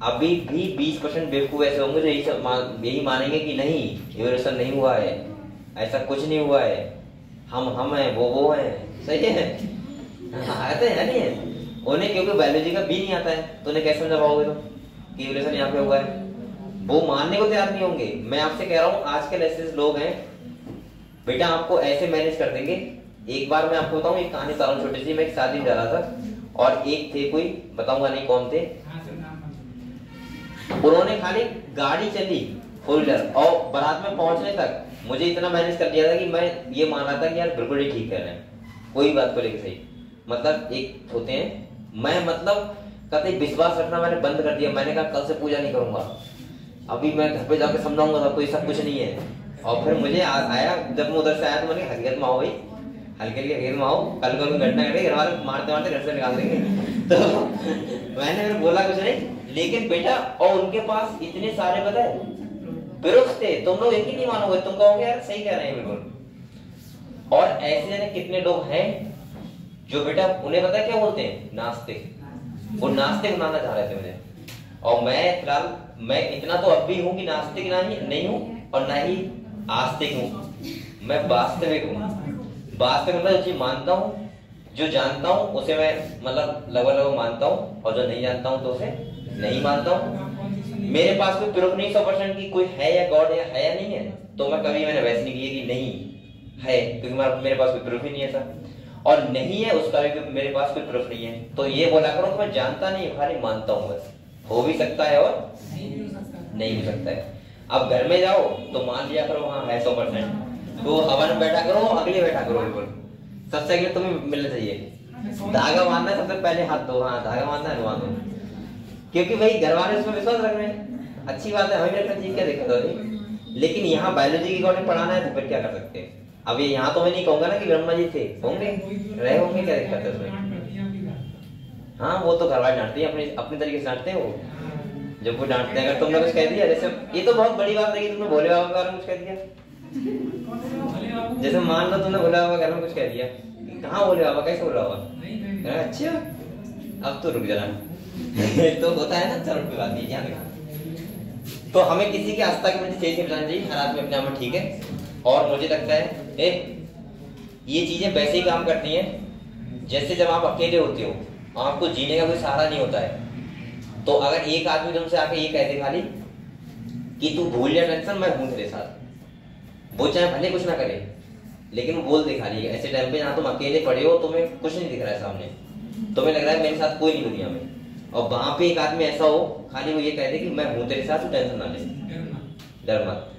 अभी भी 20% बेवकूफ ऐसे होंगे जो यही मानेंगे कि नहीं इवोल्यूशन नहीं हुआ है, ऐसा कुछ नहीं हुआ है, हम है वो है, सही है? आते हैं नहीं है उन्हें, क्योंकि बायोलॉजी का भी नहीं आता है तो उन्हें कैसे समझा पाओगे तुम कि इवोल्यूशन यहाँ पे हुआ है? वो मानने को तैयार नहीं होंगे। मैं आपसे कह रहा हूँ आजकल ऐसे लोग हैं बेटा, आपको ऐसे मैनेज कर देंगे। एक बार मैं आपको बताऊं एक कहानी बता रहा हूँ छोटी सी। मैं एक शादी में जा रहा था और एक थे, कोई बताऊंगा नहीं कौन थे, उन्होंने खाली गाड़ी चली 4 व्हीलर और बारात में पहुंचने तक मुझे इतना मैनेज कर दिया था कि मैं ये मान रहा था कि यार बिल्कुल ही ठीक कर रहे हैं, कोई बात को लेकर सही। मतलब एक होते हैं, मैं मतलब कहते विश्वास रखना मैंने बंद कर दिया। मैंने कहा कल से पूजा नहीं करूंगा, अभी मैं घर पे जाकर समझाऊंगा सबको ये सब कुछ नहीं है। और फिर मुझे आया, जब मैं उधर से आया तो मैंने हकीकत में आओ भाई, हल्के हल्के में आओ, कल को घटना घटे घर वाले मारते मारते घर से निकाल देंगे। तो मैंने फिर बोला कुछ नहीं, लेकिन बेटा और उनके पास इतने सारे पता है प्रूफ थे, तुम लोग एक ही नहीं मानोगे, तुम कहोगे यार सही कह रहे हैं बिल्कुल। और ऐसे जाने कितने लोग हैं जो बेटा उन्हें पता है क्या बोलते हैं, नास्तिक। वो नास्तिक बनाना चाह रहे थे मुझे। और मैं फिलहाल मैं इतना तो अब भी हूं कि नास्तिक नहीं हूं और ना ही आस्तिक हूं। मैं वास्तविक हूं। वास्तविक मतलब जो चीज मानता हूं, जो जानता हूं उसे मैं मतलब लगभग मानता हूं, और जो नहीं जानता हूं तो उसे नहीं मानता हूं। मेरे पास कोई प्रूफ नहीं 100% की कोई है या गॉड है या नहीं है, तो मैं कभी मैंने वैसे नहीं किया कि नहीं है, क्योंकि मेरे पास कोई प्रूफ ही नहीं है ऐसा। और नहीं है उसका भी मेरे पास कोई प्रूफ नहीं है। तो ये बोला करो कि मैं जानता नहीं, खाली मानता हूं बस। हो भी सकता है और नहीं भी सकता है। अब घर में जाओ तो मान लिया करो हाँ है 100%, तो हवन में बैठा करो, अगले बैठा करो, बिल्कुल सबसे अगले तुम्हें मिलना चाहिए। धागा बांधना है सबसे पहले हाथ दो, हाँ धागा बांधना है बांधो, क्योंकि भाई घर वाले उसमें विश्वास रख रहे हैं, अच्छी बात है, हमें भी रखना चाहिए, क्या दिक्कत हो रही। लेकिन यहाँ बायोलॉजी की अकॉर्डिंग पढ़ाना है तो फिर क्या कर सकते हैं। अब ये यहाँ तो मैं नहीं कहूंगा ना कि ब्रह्मा जी थे, होंगे रहे होंगे, क्या दिक्कत है उसमें। हाँ वो तो घर वाले डांटते हैं, अपने तरीके से डांटते हैं वो, जब वो डांटते हैं। अगर तुमने कुछ कह दिया, जैसे ये तो बहुत बड़ी बात है कि तुमने भोले बाबा के बारे में कुछ कह दिया, जैसे मान लो तुमने भोले बाबा के बारे में कुछ कह दिया, कहाँ भोले बाबा, कैसे भोले बाबा, अच्छा अब तो रुक जाना। तो होता है ना, चलो कोई बात नहीं, ध्यान रखना। तो हमें किसी की आस्था की वजह से बताना चाहिए, हर आदमी अपने आप में ठीक है। और मुझे लगता है ये चीजें वैसे ही काम करती हैं जैसे जब आप अकेले होते हो, आपको जीने का कोई सहारा नहीं होता है, तो अगर एक आदमी तुमसे आके ये कह दे खाली कि तू भूल जा टेंशन, मैं हूं तेरे साथ, वो चाहे भले कुछ ना करे, लेकिन वो बोल दे खाली ऐसे टाइम पे जहाँ तुम अकेले पड़े हो, तुम्हें कुछ नहीं दिख रहा है सामने, तुम्हें लग रहा है मेरे साथ कोई नहीं दुनिया में, और वहां पे एक आदमी ऐसा हो खाली वो ये कह दे कि मैं हूं तेरे साथ, तू टेंशन ना ले, डर मत,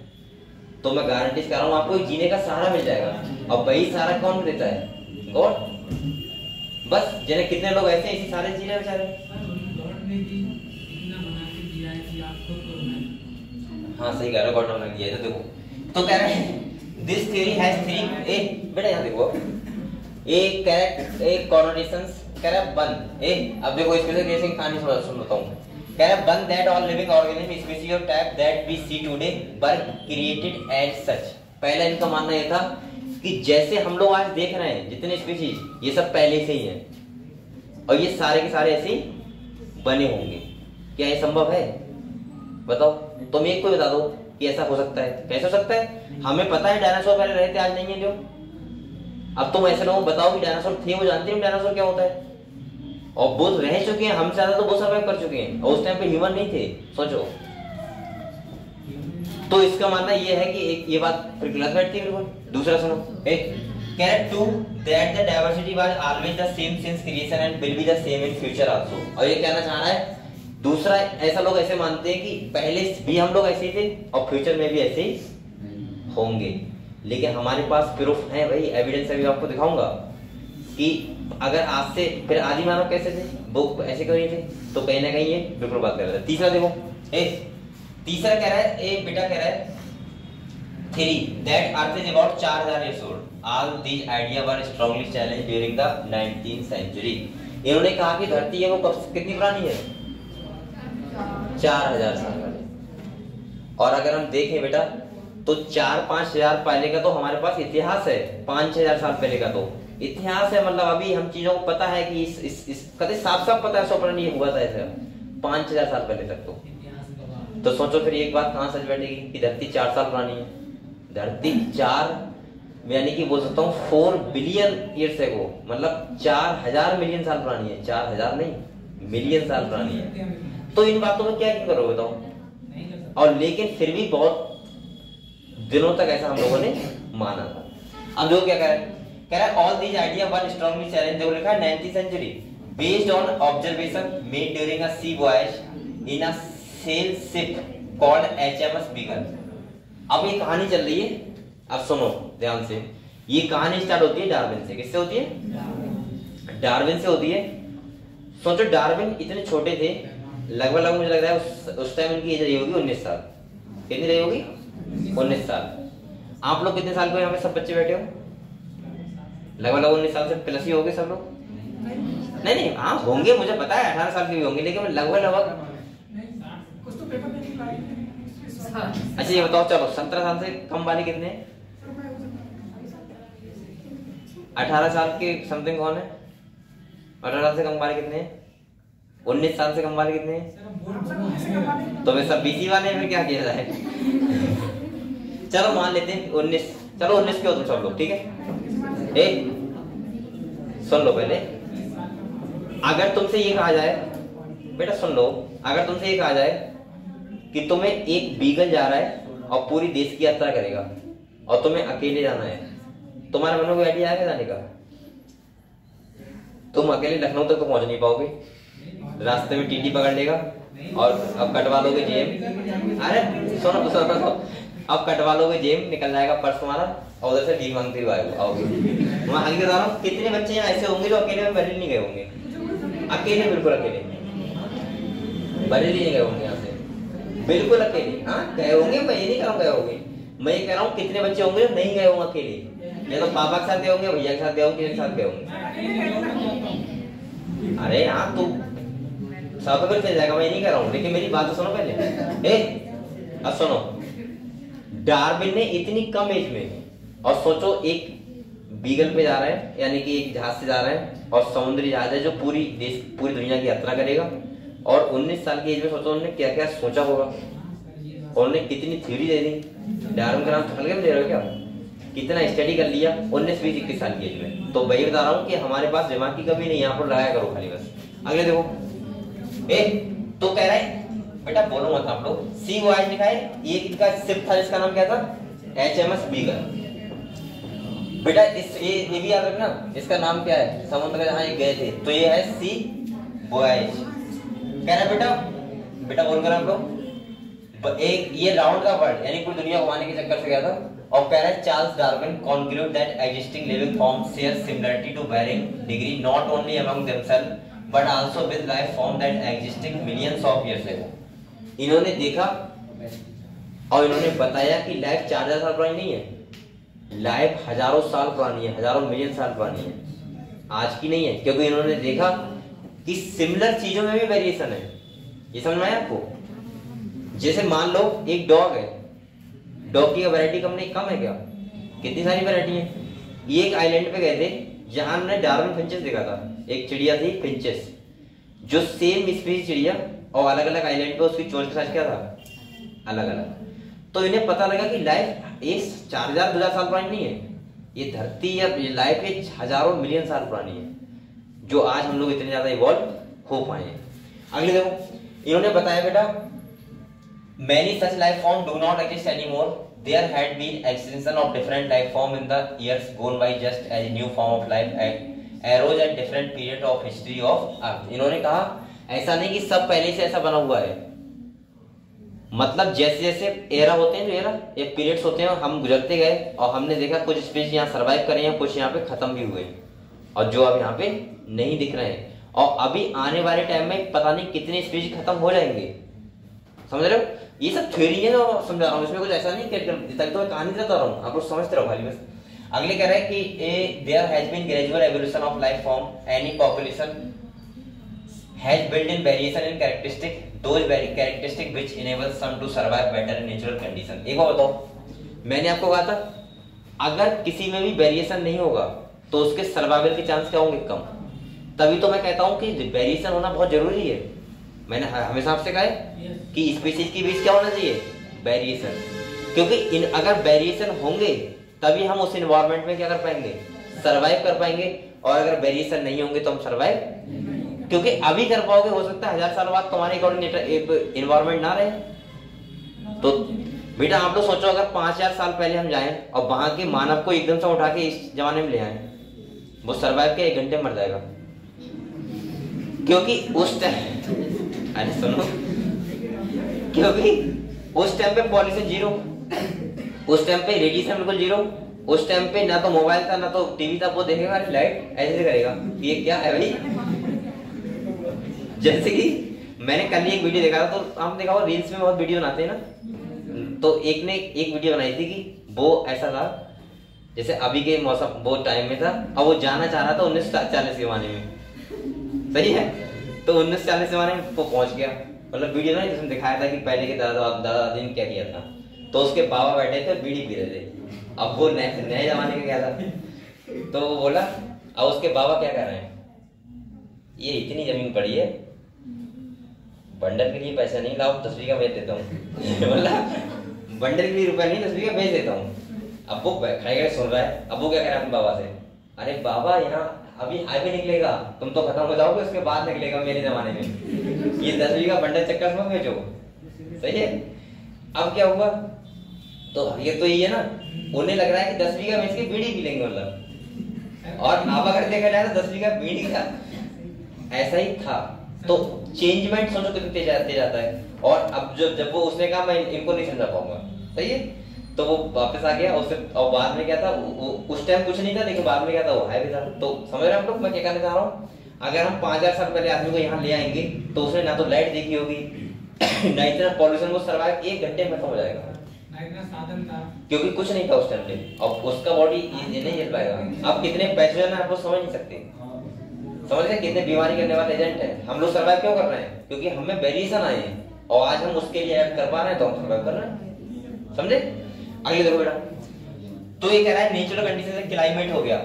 तो मैं गारंटी कर रहा हूँ आपको जीने का सहारा मिल जाएगा। और वही सहारा कौन देता है? गॉड। बस जिन्हें कितने लोग ऐसे इसी सारे जी रहे बेचारे। हाँ सही कह रहे हो, गॉड ने बना दिया है। तो देखो तो कह रहे हैं दिस थ्योरी हैज थ्री, ए बेटा यहाँ देखो, एक करेक्ट एक कॉर्नोटेशंस, कह रहा है वन, अब देखो इसमें कैसे कहानी सुन बताता हूँ। कह रहा है one that all living organism species of type that we see today were created as such. पहला इनका मानना यह था कि जैसे हम लोग आज देख रहे हैं जितने स्पीशीज, ये सब पहले से ही हैं और ये सारे के सारे ऐसे ही बने होंगे। क्या ये संभव है? बताओ तुम एक को बता दो कि ऐसा हो सकता है। कैसे हो सकता है? हमें पता है डायनासोर पहले रहे थे, आज नहीं है जो। अब तुम ऐसे लोगों को बताओ कि डायनासोर थे, वो जानते हैं डायनासोर क्या होता है, और वो रह चुके हैं, हमसे ज्यादा तो वो सर्वाइव कर चुके हैं, और उस टाइम पे ह्यूमन नहीं थे, सोचो। तो इसका मानना ये है कि एक ये बात फिर गलत बैठती है बिल्कुल। दूसरा सुनो, correct two that the diversity was always the same since creation and will be the same in future also. और ये कहना चाह रहा है दूसरा, ऐसा लोग ऐसे मानते हैं कि पहले भी हम लोग ऐसे ही थे और फ्यूचर में भी ऐसे ही होंगे। लेकिन हमारे पास प्रूफ है भाई, एविडेंस अभी आपको दिखाऊंगा कि अगर आज से फिर आदि मानव कैसे थे, वो ऐसे क्यों नहीं थे, तो कहीं ना कहीं ये बिल्कुल बात कर रहा है। तीसरा देखो, तीसरा कह रहा है बेटा कह रहा है theory that earth is about 4000 years old. All these ideas were strongly challenged during the 19th century. इन्होंने कहा कि धरती है वो कब कितनी पुरानी है? 4000 साल पहले। और अगर हम देखें बेटा तो 4-5 हजार पहले का तो हमारे पास इतिहास है, 5-6 हजार साल पहले का तो इतिहास है। मतलब अभी हम चीजों को पता है कि इस कभी साफ साफ पता है, स्वप्न नहीं हुआ था ऐसा 5-6 हजार साल पहले तक तो सोचो फिर एक बात कहां सच बैठेगी कि धरती 4 साल पुरानी है। धरती 4 यानी कि बोल सकता हूँ 4 बिलियन ईयर्स एगो, मतलब 4000 मिलियन साल पुरानी है। 4000 नहीं, मिलियन साल पुरानी है। तो इन बातों में क्या करोगे बताओ? और लेकिन फिर भी बहुत दिनों तक ऐसा हम लोगों ने माना था। अब जो क्या कह रहा है all these idea were strongly challenge, देखो लिखा है 19th century, based on observation made during a sea voyage in a sail ship called HMS Beagle. अब ये कहानी चल रही है, अब सुनो ध्यान से। ये कहानी स्टार्ट होती है डार्विन से। किससे होती है? डार्विन से होती है। सोचो डार्विन इतने छोटे थे, लगभग मुझे लग रहा है उस टाइम इनकी एज रही होगी 19 साल। कितनी रही होगी? 19 साल। आप लोग कितने साल के यहाँ पे सब बच्चे बैठे हो? लगभग 19 साल से प्लस ही होंगे सब लोग। नहीं हाँ होंगे, मुझे पता है 18 साल के भी होंगे, लेकिन लगभग अच्छा ये बताओ, चलो 17 साल से कम वाले कितने? 18 साल के समथिंग कौन है? 18 साल से कम वाले कितने? 19 साल से कम वाले कितने? तो वे सब 20 वाले हैं, फिर क्या किया जाए? चलो मान लेते हैं 19, चलो 19 के हो तुम सब लोग, ठीक है? सुन लो पहले, अगर तुमसे ये कहा जाए, बेटा सुन लो, अगर तुमसे ये कहा जाए कि तुम्हें एक बीगल जा रहा है और पूरी देश की यात्रा करेगा और तुम्हें अकेले जाना है, तुम्हारे मन में कोई आइडिया आएगा जाने का? तुम अकेले लखनऊ तक तो पहुंच नहीं पाओगे, रास्ते में टीटी पकड़ लेगा और अब कटवा लोगे जेब। अरे सुनो सुनो, अब कटवा लोगे जेब, निकल जाएगा पर्स तुम्हारा और उधर से भीख मांगते हुए आओगे। मैं आगे बता रहा हूँ कितने बच्चे ऐसे होंगे जो अकेले में बरेली नहीं गए होंगे, अकेले बिल्कुल अकेले बरेली नहीं गए होंगे यहाँ से, बिल्कुल अकेले। हाँ गए होंगे, मैं ये नहीं कह रहा हूँ गए होंगे, मैं ये कह रहा हूँ कितने बच्चे होंगे जो नहीं गए होंगे अकेले, या तो पापा के साथ गए होंगे, भैया के साथ गए होंगे, किसी के साथ गए होंगे। अरे हाँ तो सब फिर चल जाएगा, मैं नहीं कह रहा हूँ, लेकिन मेरी बात तो सुनो पहले। अब सुनो, डार्विन ने इतनी कम एज में, और सोचो एक बीगल पे जा रहा है, यानी कि एक जहाज से जा रहा है और समुद्री जहाज है जो पूरी दुनिया की यात्रा करेगा, और 19 साल की एज में सोचो उन्होंने क्या क्या सोचा होगा, और उन्होंने कितनी थ्योरी दे दी। डार्विन का नाम थल के दे रहे हो क्या? कितना स्टडी कर लिया 19-20-21 साल की एज में। तो वही बता रहा हूँ कि हमारे पास दिमाग की कमी नहीं, यहाँ पर लगाया करो खाली बस। अगले देखो, तो कह रहा है बेटा बोलो मत आप लोग, सी वाइज लिखा है, ये किसका शिप था जिसका नाम क्या था, HMS बीगल। बेटा ये भी याद रखना, इसका नाम क्या है, समुद्र का जहां ये गए थे, तो ये है सी वॉयज। कह रहा बेटा बोल कर आप लोग, एक ये राउंड का वर्ड यानी पूरी दुनिया घुमाने के चक्कर से गया था। और कह रहा है Charles Darwin concluded that existing living forms share similarity to varying degree not only among themselves but also with life form that existing millions of years ago। इन्होंने देखा और इन्होंने बताया कि लाइफ 4000 साल पुरानी नहीं है, लाइफ हजारों साल पुरानी है, हजारों मिलियन साल पुरानी है, आज की नहीं है। क्योंकि इन्होंने देखा कि सिमिलर चीजों में भी वेरिएशन है। ये समझ में आया आपको? जैसे मान लो एक डॉग है, डॉग की वैरायटी कम है क्या? कितनी सारी वैरायटी है। ये एक आइलैंड पे गए थे जहां हमने डार्विन फिंचेस देखा था। एक चिड़िया थी फिंचेस, जो सेम स्पीशीज चिड़िया और अलग अलग आइलैंड पे उसकी चोंच का साइज क्या था, अलग अलग। तो इन्हें पता लगा कि लाइफ इस 4000 साल पुरानी नहीं है, ये धरती या लाइफ ये हजारों मिलियन साल पुरानी है, जो आज हम लोग इतने ज्यादा इवॉल्व हो पाए हैं। अगले देखो, इन्होंने बताया बेटा many such life forms do not exist anymore. There had been extinction of different life forms in the years gone by, just as a new form of life arose at different period of history of Earth। इन्होंने कहा ऐसा नहीं कि सब पहले से ऐसा बना हुआ है, मतलब जैसे जैसे एरा होते हैं, जो एरा ये पीरियड्स होते हैं, हम गुजरते गए और हमने देखा कुछ स्पीशीज यहाँ सर्वाइव करे हैं, कुछ यहाँ पे खत्म भी हुए और जो अब यहाँ पे नहीं दिख रहे हैं। और अभी आने वाले टाइम में पता नहीं कितने स्पीशीज खत्म हो जाएंगे। समझ रहे हो? ये सब थ्योरी है जो समझा रहा हूँ, इसमें कुछ ऐसा नहीं कि तो मैं कहानी बता रहा हूँ, आप लोग समझते रहो खाली बस। अगले कह रहे हैं कि there has been gradual evolution of life form, any population has built in variation in characteristic, those characteristic which enable some to survive better in natural condition. एक बार बताओ, मैंने आपको कहा था अगर किसी में भी वेरिएशन नहीं होगा तो उसके सर्वाइवल के चांस क्या होंगे, कम। तभी तो मैं कहता हूँ कि वेरिएशन होना बहुत जरूरी है। मैंने हमेशा आपसे कहा है कि स्पीशीज के बीच क्या होना चाहिए, वेरिएशन। क्योंकि अगर वेरिएशन होंगे तभी हम उस एनवायरनमेंट में क्या कर पाएंगे, सरवाइव कर पाएंगे। और अगर वेरिएशन नहीं होंगे तो हम सरवाइव, क्योंकि अभी कर पाओगे, हो सकता है 1000 साल बाद तुम्हारे अकॉर्डिंग एनवायरनमेंट ना रहे। तो बेटा आप लोग सोचो, अगर 5000 साल पहले हम जाएं और वहां के मानव को एकदम से उठा के इस जमाने में ले आए, वो सरवाइव के 1 घंटे में मर जाएगा। क्योंकि उस टाइम, अरे सुनो, क्योंकि उस टाइम पे पॉल्यूशन जीरो, उस टाइम पे रेडिएशन बिल्कुल जीरो, उस टाइम पे ना तो मोबाइल था ना तो टीवी था। वो देखेगा लाइट ऐसे करेगा, ये क्या है भाई। जैसे कि मैंने कल एक वीडियो देखा था, तो हम देखा वो रील्स में बहुत वीडियो बनाते हैं ना, तो एक ने एक वीडियो बनाई थी कि वो ऐसा था जैसे अभी के मौसम वो टाइम में था और वो जाना चाह रहा था 1940 के जमाने में, सही है। तो 1940 जमाने में वो पहुंच गया, मतलब वीडियो ना जिसमें दिखाया था कि पहले के दादा दादी ने क्या किया था। तो उसके बाबा बैठे थे बीड़ी पी रहे थे, अब वो नए जमाने का क्या था। तो वो बोला, अब उसके बाबा क्या कर रहे हैं, ये इतनी जमीन पड़ी है, बंडल के लिए पैसा नहीं, लाओ 10 बीघा बेच देता हूँ। बोला बंडल के लिए रुपया नहीं, 10 बीघा बेच देता हूँ। अब वो खड़े सुन रहा है, अब वो क्या कह रहा है अपने बाबा से, अरे बाबा यहाँ अभी हाईवे निकलेगा, तुम तो खत्म हो जाओगे, उसके बाद निकलेगा मेरे जमाने में, ये 10 बीघा बंडल चक्कर में बेचो, सही है। अब क्या हुआ, तो ये तो ये ना, उन्हें लग रहा है कि 10 बीघा बेच के बीड़ी पी लेंगे, मतलब। और अब अगर देखा जाए तो 10 बीघा बीड़ी का ऐसा ही था। तो चेंजमेंट सोचो कितनी तेज जाता है। और अब जब वो उसने कहा मैं इनको नहीं समझा पाऊंगा, सही है, तो वो वापस आ गया। उससे और बाद में क्या था, उस टाइम कुछ नहीं था, देखो बाद में क्या था, वो हाईवे था। तो समझ रहे हैं आप लोग मैं क्या कहना चाह रहा हूँ। अगर हम 5000 साल पहले आदमी को यहाँ ले आएंगे तो उसने ना तो लाइट देखी होगी ना इतना पॉल्यूशन, वो सर्वाइव 1 घंटे में खत्म हो जाएगा, साधन था, क्योंकि कुछ नहीं था उस टाइम पे। और उसका बॉडी ये नहीं झेल पाएगा। अब कितने पैथोजन है आप लोग समझ नहीं सकते, समझ रहे कितने बीमारी करने वाले एजेंट है। हम लोग सर्वाइव क्यों कर रहे हैं, क्योंकि हमें वेरिएशन आए हैं और आज हम उसके लिए ऐड कर पा रहे हैं, तो हम सर्वाइव कर रहे हैं, समझे। अगले देखो बेटा, तो ये कह रहा है नेचुरल कंडीशन से क्लाइमेट हो गया,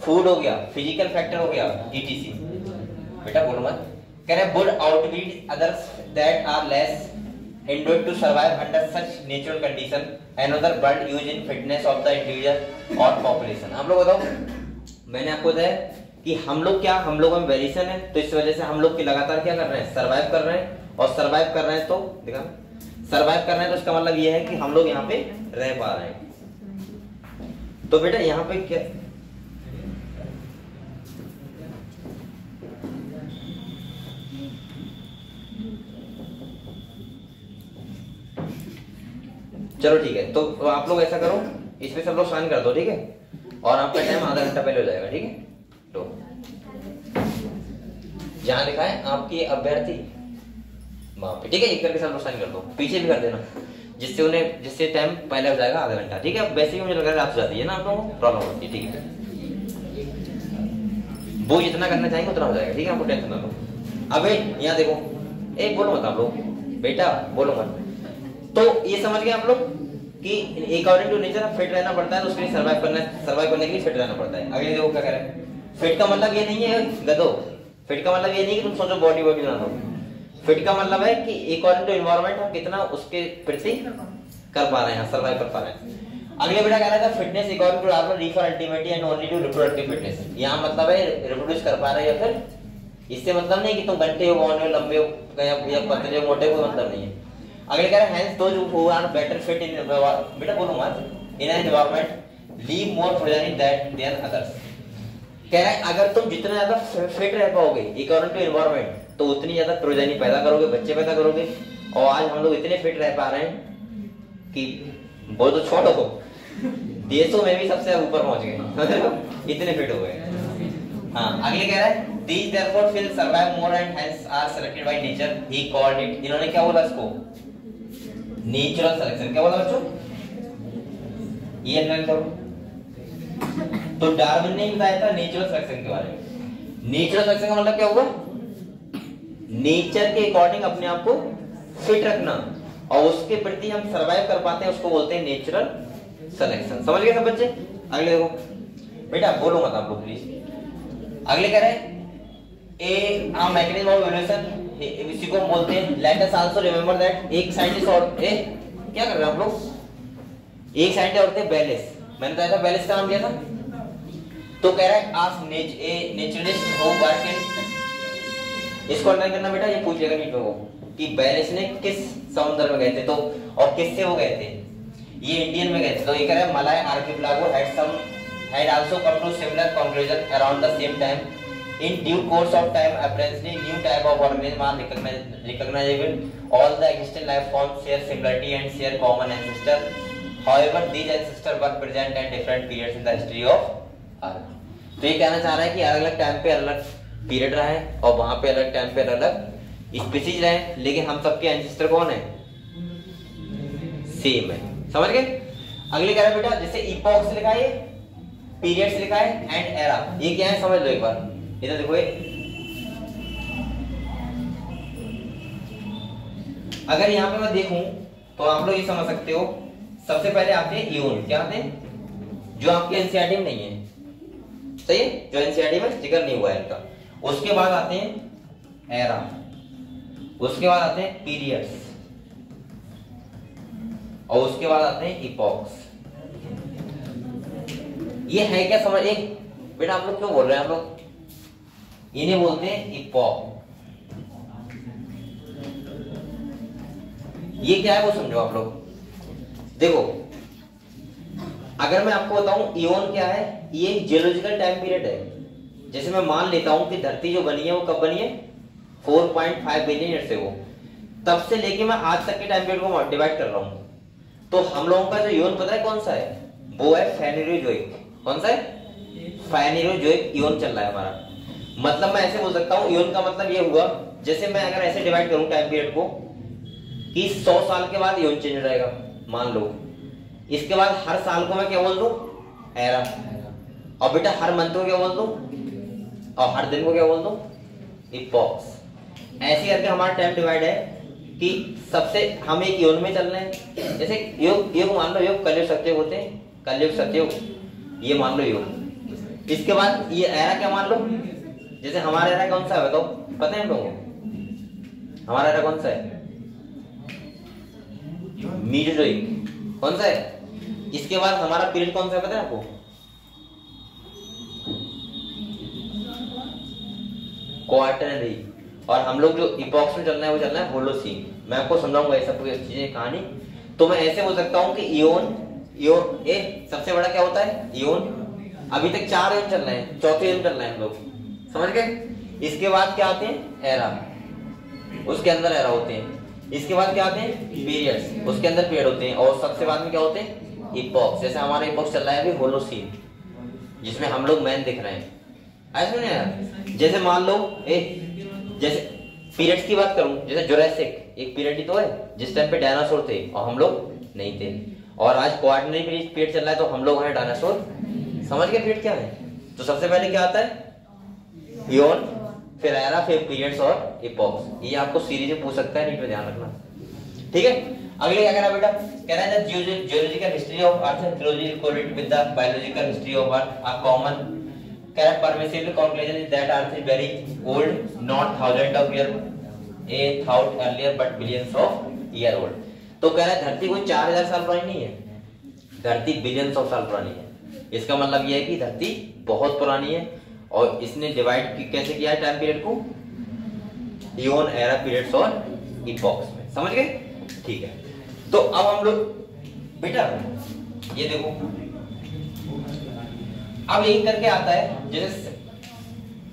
फूड हो गया, फिजिकल फैक्टर हो गया, etc। बेटा बोलो मत। कह रहा है वुड आउटवीड others that are less endured to survive under such natural condition, another word used in fitness of the individual or population. आप लोग बताओ, मैंने आपको बताया कि हम लोगों में वेरिएशन है, तो इस वजह से हम लोग की लगातार क्या कर रहे हैं, सर्वाइव कर रहे हैं, और सर्वाइव कर रहे हैं तो देखा, सर्वाइव कर रहे हैं तो इसका मतलब ये है कि हम लोग यहाँ पे रह पा रहे हैं। तो बेटा यहाँ पे क्या, चलो ठीक है, तो आप लोग ऐसा करो, इसमें सब लोग साइन कर दो, ठीक है, और आपका टाइम आधा घंटा पहले हो जाएगा, ठीक है। तो जहां लिखा है आपकी अभ्यर्थी वहां पे, ठीक है, एक करके सब लोग साइन कर दो, पीछे भी कर देना, जिससे टाइम पहले हो जाएगा आधा घंटा, ठीक है। वैसे ही मुझे लग रहा है रात हो जाती है ना, आप लोगों को प्रॉब्लम होती है, ठीक है, वो जितना करना चाहेंगे उतना हो जाएगा, ठीक है, आपको टेंशन ना लो। अब यहाँ देखो, एक बोलो मत आप लोग, बेटा बोलो मत। तो ये समझ गए आप लोग कि अकॉर्डिंग टू नेचर फिट रहना पड़ता है, तो उसके लिए सर्वाइव करने के लिए फिट रहना पड़ता है। अगले देखो क्या कह रहे हैं, फिट का मतलब ये नहीं है गधो, फिट का मतलब ये नहीं कि तुम सोचो बॉडी बना दो, फिट का मतलब है कि अकॉर्डिंग टू एनवायरनमेंट हम कितना उसके प्रति कर पा रहे हैं, सर्वाइव कर पा रहे हैं। अगले बेटा कह रहा था fitness according to Darwin refer ultimately and only to reproductive fitness. यहाँ मतलब है रिप्रोड्यूस कर पा रहे हैं, या फिर इससे मतलब नहीं कि तुम घंटे हो, बौने हो, लंबे हो या पतले हो, मोटे, कोई मतलब नहीं है। अगले कह रहे हैं hence those who are better fit in, बेटा बोलो मत, in an environment leave more progeny than others. कह रहा है अगर तुम जितना ज्यादा फिट रह पाओगे अकॉर्डिंग टू एनवायरनमेंट, तो उतनी ज्यादा प्रोजेनी पैदा करोगे, बच्चे पैदा करोगे। और आज हम लोग इतने फिट रह पा रहे हैं कि वो तो छोड़ो, देशों में भी सबसे ऊपर पहुंच गए, इतने फिट हो गए। हाँ, अगले कह रहा है these therefore will survive more and hence are selected by nature, he called it, इन्होंने क्या बोला इसको, नेचुरल सिलेक्शन। क्या बोला बच्चों, ये अंडरलाइन करो। तो डार्विन ने बताया था नेचुरल सिलेक्शन के बारे में। नेचुरल सिलेक्शन का मतलब क्या हुआ, नेचर के अकॉर्डिंग अपने आप को फिट रखना, और उसके प्रति हम सर्वाइव कर पाते हैं, उसको बोलते हैं नेचुरल सिलेक्शन। समझ गए सब बच्चे। अगले देखो बेटा, बोलो मत आप लोग प्लीज। अगले कह रहे हैं ए मैकेनिज्म ऑफ इवोल्यूशन, इसी को बोलते हैं let us also remember that. एक साइंटिस्ट और क्या कर रहे हैं आप लोग, एक साइंटिस्ट और थे बेलिस, मैंने बताया था बेलिस का नाम लिया था। तो कह रहा है ask A naturalist who work in, इसको अंडरलाइन करना बेटा, ये पूछ लेगा नीट में वो कि बेलिस ने किस समुद्र में गए थे, तो और किससे वो गए थे, ये इंडियन में गए थे। तो ये कह रहा है मलाय archipelago had also come to similar conclusion around the same time. In due course of time, apparently new type of organism are recognizable. All the existing life forms share similarity and share common ancestor. However, these ancestors were present at different periods in the history of Earth. तो ये कहना चाह रहा है कि अलग-अलग time पे अलग पीरियड रहा है, और वहां पे अलग टाइम पे अलग स्पीसीज रहे, लेकिन हम सबके एंसेस्टर कौन है, सेम है। समझ गए। अगले कह रहा है बेटा, जैसे इपॉक्स लिखा है, पीरियड्स लिखा है, एंड एरा, ये क्या है समझ लो एक बार। इधर देखो, अगर यहाँ पे मैं देखूं तो आप लोग ये समझ सकते हो, सबसे पहले आते हैं इयोन। क्या आते हैं, जो आपके एनसीईआरटी में नहीं है, सही है, जो एनसीईआरटी में जिक्र नहीं हुआ है इनका। उसके बाद आते हैं एरा, उसके बाद आते हैं पीरियड्स, और उसके बाद आते हैं इपॉक्स। ये है क्या समझ, एक बेटा आप लोग क्यों बोल रहे हैं, आप लोग इन्हें बोलते हैं इपॉक। ये क्या है वो समझो आप लोग। देखो अगर मैं आपको बताऊं इयोन क्या है, ये एक जियोलॉजिकल टाइम पीरियड है। जैसे मैं मान लेता हूं कि धरती जो बनी है वो कब बनी है, 4.5 बिलियन ईयर से, वो तब से लेके मैं आज तक के टाइम पीरियड को डिवाइड कर रहा हूं। तो हम लोगों का जो इयोन पता है कौन सा है, वो है फेनेरोजोइक। कौन सा है, फेनेरोजोइक इयोन चल रहा है हमारा। मतलब मैं ऐसे बोल सकता हूं, इयोन का मतलब ये हुआ, जैसे मैं अगर ऐसे डिवाइड करूं टाइम पीरियड को कि 100 साल के बाद इयोन चेंज हो जाएगा मान लो, इसके बाद हर साल को मैं क्या बोल दूं, एरा, और बेटा हर मंथ को क्या बोल दूं, और हर दिन को क्या बोल दूं, इपॉक्स। ऐसे करके हमारा टाइम डिवाइड है कि सबसे हम एक इयोन में चल रहे हैं। जैसे योग मान लो, योग कलयुग सत्ययुग होते हैं, कलयुग सत्ययुग, ये मान लो योग। इसके बाद ये एरा क्या मान लो, जैसे हमारा एरा कौन सा है बताओ, पता है हम लोगों को हमारा एरा कौन सा है, मीजोजोइक कौन सा है? इसके बाद हमारा पीरियड कौन सा है पता है आपको? क्वार्टरनरी। और हम लोग जो इपॉक्स में चलना है वो चलना है होलोसीन। मैं आपको समझाऊंगा ये सब चीजें कहानी। तो मैं ऐसे बोल सकता हूँ कि इयोन सबसे बड़ा क्या होता है? इयोन। अभी तक 4 इयोन चल रहे हैं, चौथे इयोन चल रहे हैं हम लोग, समझ गए? इसके बाद क्या आते हैं? एरा, उसके अंदर एरा होते हैं। इसके बाद क्या आते हैं? पीरियड्स, उसके अंदर पीरियड होते हैं। और सबसे बाद में क्या होते हैं? इपॉक्स। जैसे हमारा इपॉक्स चल रहा है अभी होलोसीन, जिसमें हम लोग मैन दिख रहे हैं। ऐसा नहीं यार, जैसे मान लो जैसे पीरियड्स की बात करूं, जैसे जुरासिक एक पीरियड ही तो है जिस टाइम पे डायनासोर थे और हम लोग नहीं थे। और आज क्वार्टरनरी पीरियड चल रहा है तो हम लोग हैं डायनासोर। समझ गए पीरियड क्या है? तो सबसे पहले क्या आता है? इयोन, फिर एरा, फिर पीरियड्स और इपॉक्स। ये आपको सीरीज में पूछ सकता है, नीट में ध्यान रखना, ठीक है? अगले क्या कह रहा है बेटा? कह रहा है geological history of earth and theology related with the biological history of earth are common. कह रहा है permissible conclusion is that earth is very old, not thousand of year a thought earlier but billions of year old. तो कह रहा है धरती कोई 4000 साल पुरानी नहीं है, धरती बिलियंस ऑफ साल पुरानी है। इसका मतलब यह है कि धरती बहुत पुरानी है। और इसने डिवाइड कैसे किया है टाइम पीरियड को? इयोन, एरा, पीरियड्स और इपॉक्स में। समझ गए? ठीक है। तो अब हम लोग बेटा ये देखो, अब यही करके आता है। जैसे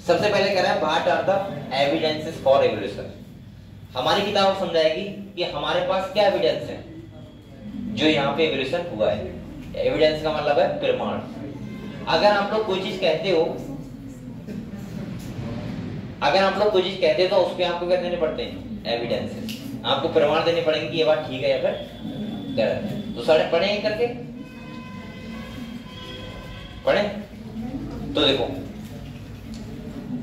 सबसे पहले कह रहा है what are the evidences for evolution. हमारी किताब समझाएगी कि हमारे पास क्या एविडेंस है जो यहाँ पे एवोल्यूशन हुआ है। एविडेंस का मतलब है प्रमाण। अगर आप लोग कोई चीज कहते हो, तो उसके आपको क्या देने पड़ते हैं? एविडेंसेस। आपको प्रमाण देने पड़ेंगे कि ये बात ठीक है या फिर गलत है। तो सारे पढ़े करके पढ़े। तो देखो